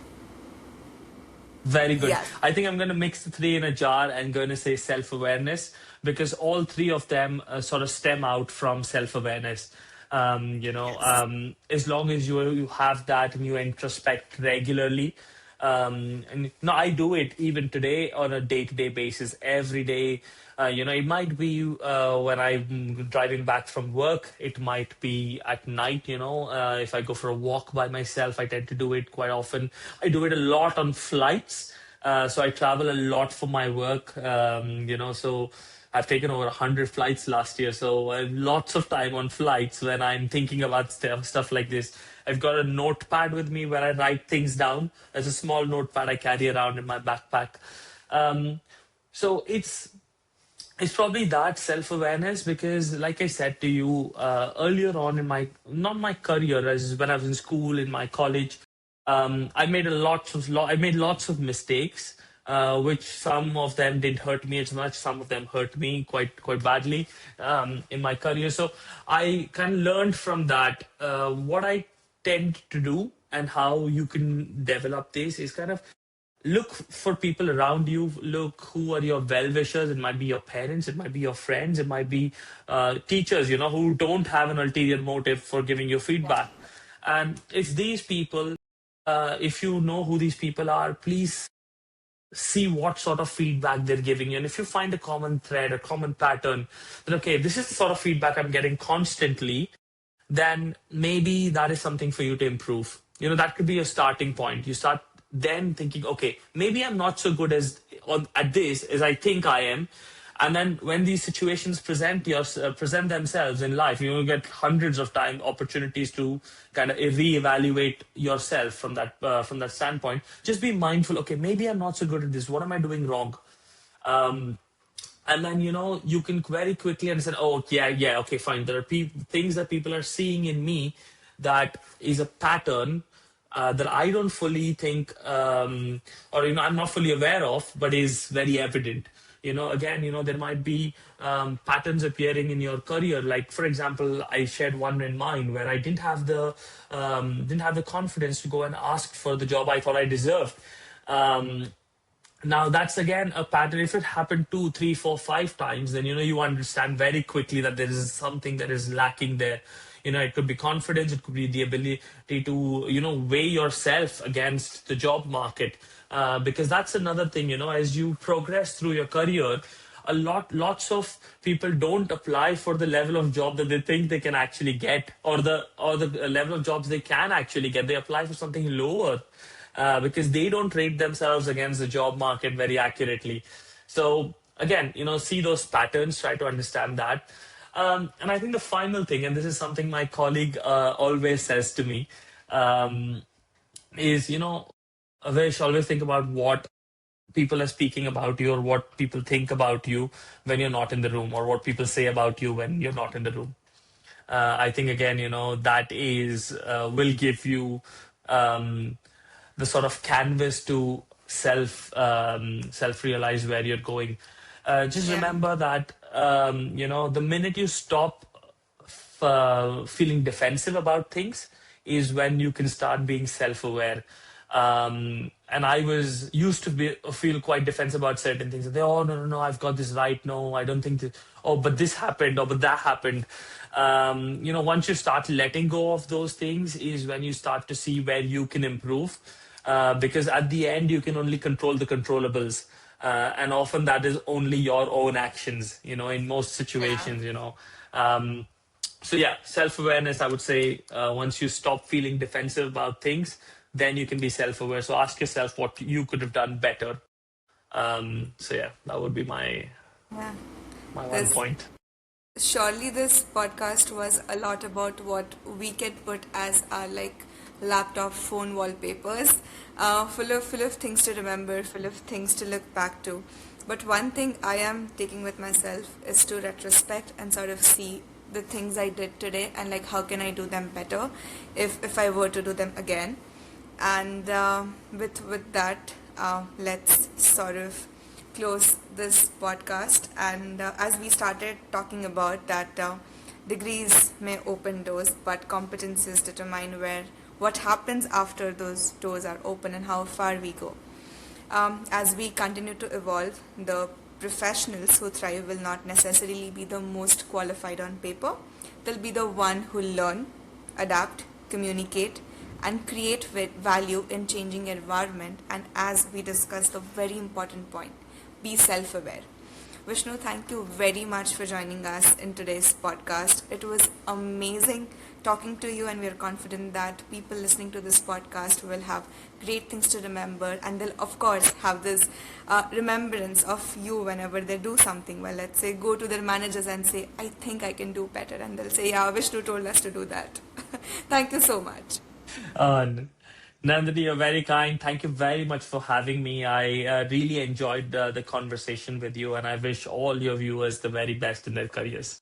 Very good. Yes. I think I'm going to mix the three in a jar and going to say self-awareness, because all three of them sort of stem out from self-awareness. Yes. As long as you have that and you introspect regularly, and no, I do it even today on a day-to-day basis, every day. It might be when I'm driving back from work. It might be at night. If I go for a walk by myself, I tend to do it quite often. I do it a lot on flights. So I travel a lot for my work. So I've taken over 100 flights last year. So I have lots of time on flights when I'm thinking about stuff like this. I've got a notepad with me where I write things down. There's a small notepad I carry around in my backpack. Um, so it's probably that self-awareness, because like I said to you earlier on in my, not my career, as when I was in school, in my college, I made lots of mistakes, which some of them didn't hurt me as much, some of them hurt me quite badly in my career. So I kind of learned from that. What I tend to do and how you can develop this is kind of look for people around you. Look who are your well-wishers. It might be your parents, it might be your friends, it might be teachers, who don't have an ulterior motive for giving you feedback. And if these people, if you know who these people are, please see what sort of feedback they're giving you. And if you find a common thread, a common pattern, that okay, this is the sort of feedback I'm getting constantly, then maybe that is something for you to improve. That could be a starting point. You start then thinking, okay, maybe I'm not so good at this as I think I am. And then when these situations present themselves in life, you get hundreds of time opportunities to kind of reevaluate yourself from that standpoint. Just be mindful. Okay, maybe I'm not so good at this. What am I doing wrong? Um, and then you can very quickly understand, oh yeah, yeah, okay, fine, there are things that people are seeing in me that is a pattern that I don't fully think, or I'm not fully aware of, but is very evident. Again, there might be patterns appearing in your career. Like, for example, I shared one in mine where I didn't have the confidence to go and ask for the job I thought I deserved. Um, Now that's again a pattern. If it happened two, three, four, five times, then you understand very quickly that there is something that is lacking there. It could be confidence, it could be the ability to weigh yourself against the job market. Because that's another thing. As you progress through your career, lots of people don't apply for the level of job that they think they can actually get, or the level of jobs they can actually get. They apply for something lower because they don't rate themselves against the job market very accurately. So again, see those patterns, try to understand that. And I think the final thing, and this is something my colleague always says to me, is, Avish, always think about what people are speaking about you, or what people think about you when you're not in the room, or what people say about you when you're not in the room. I think again, that is will give you um, the sort of canvas to self realize where you're going. Just Yeah. remember that the minute you stop feeling defensive about things is when you can start being self-aware. And I was used to feel quite defensive about certain things. They, oh, no, no, no, I've got this right. No, I don't think that. Oh, but this happened. Oh, but that happened. Once you start letting go of those things is when you start to see where you can improve. Because at the end, you can only control the controllables. And often that is only your own actions, in most Yeah. situations. Um, so yeah, self-awareness, I would say, once you stop feeling defensive about things, then you can be self-aware. So ask yourself what you could have done better. So yeah, that would be Yeah. my one This point. surely this podcast was a lot about what we can put as our like laptop phone wallpapers, full of things to remember, full of things to look back to. But one thing I am taking with myself is to retrospect and sort of see the things I did today, and like how can I do them better if I were to do them again. And with that, let's sort of close this podcast. And as we started talking about that, degrees may open doors, but competencies determine what happens after those doors are open and how far we go. As we continue to evolve, the professionals who thrive will not necessarily be the most qualified on paper. They'll be the one who learn, adapt, communicate, and create value in changing environment. And as we discussed, the very important point, be self-aware. Vishnu, thank you very much for joining us in today's podcast. It was amazing talking to you, and we are confident that people listening to this podcast will have great things to remember, and they'll, of course, have this remembrance of you whenever they do something. Well, let's say go to their managers and say, I think I can do better. And they'll say, yeah, Vishnu told us to do that. Thank you so much. Uh, Nandini, you're very kind. Thank you very much for having me. I really enjoyed the conversation with you, and I wish all your viewers the very best in their careers.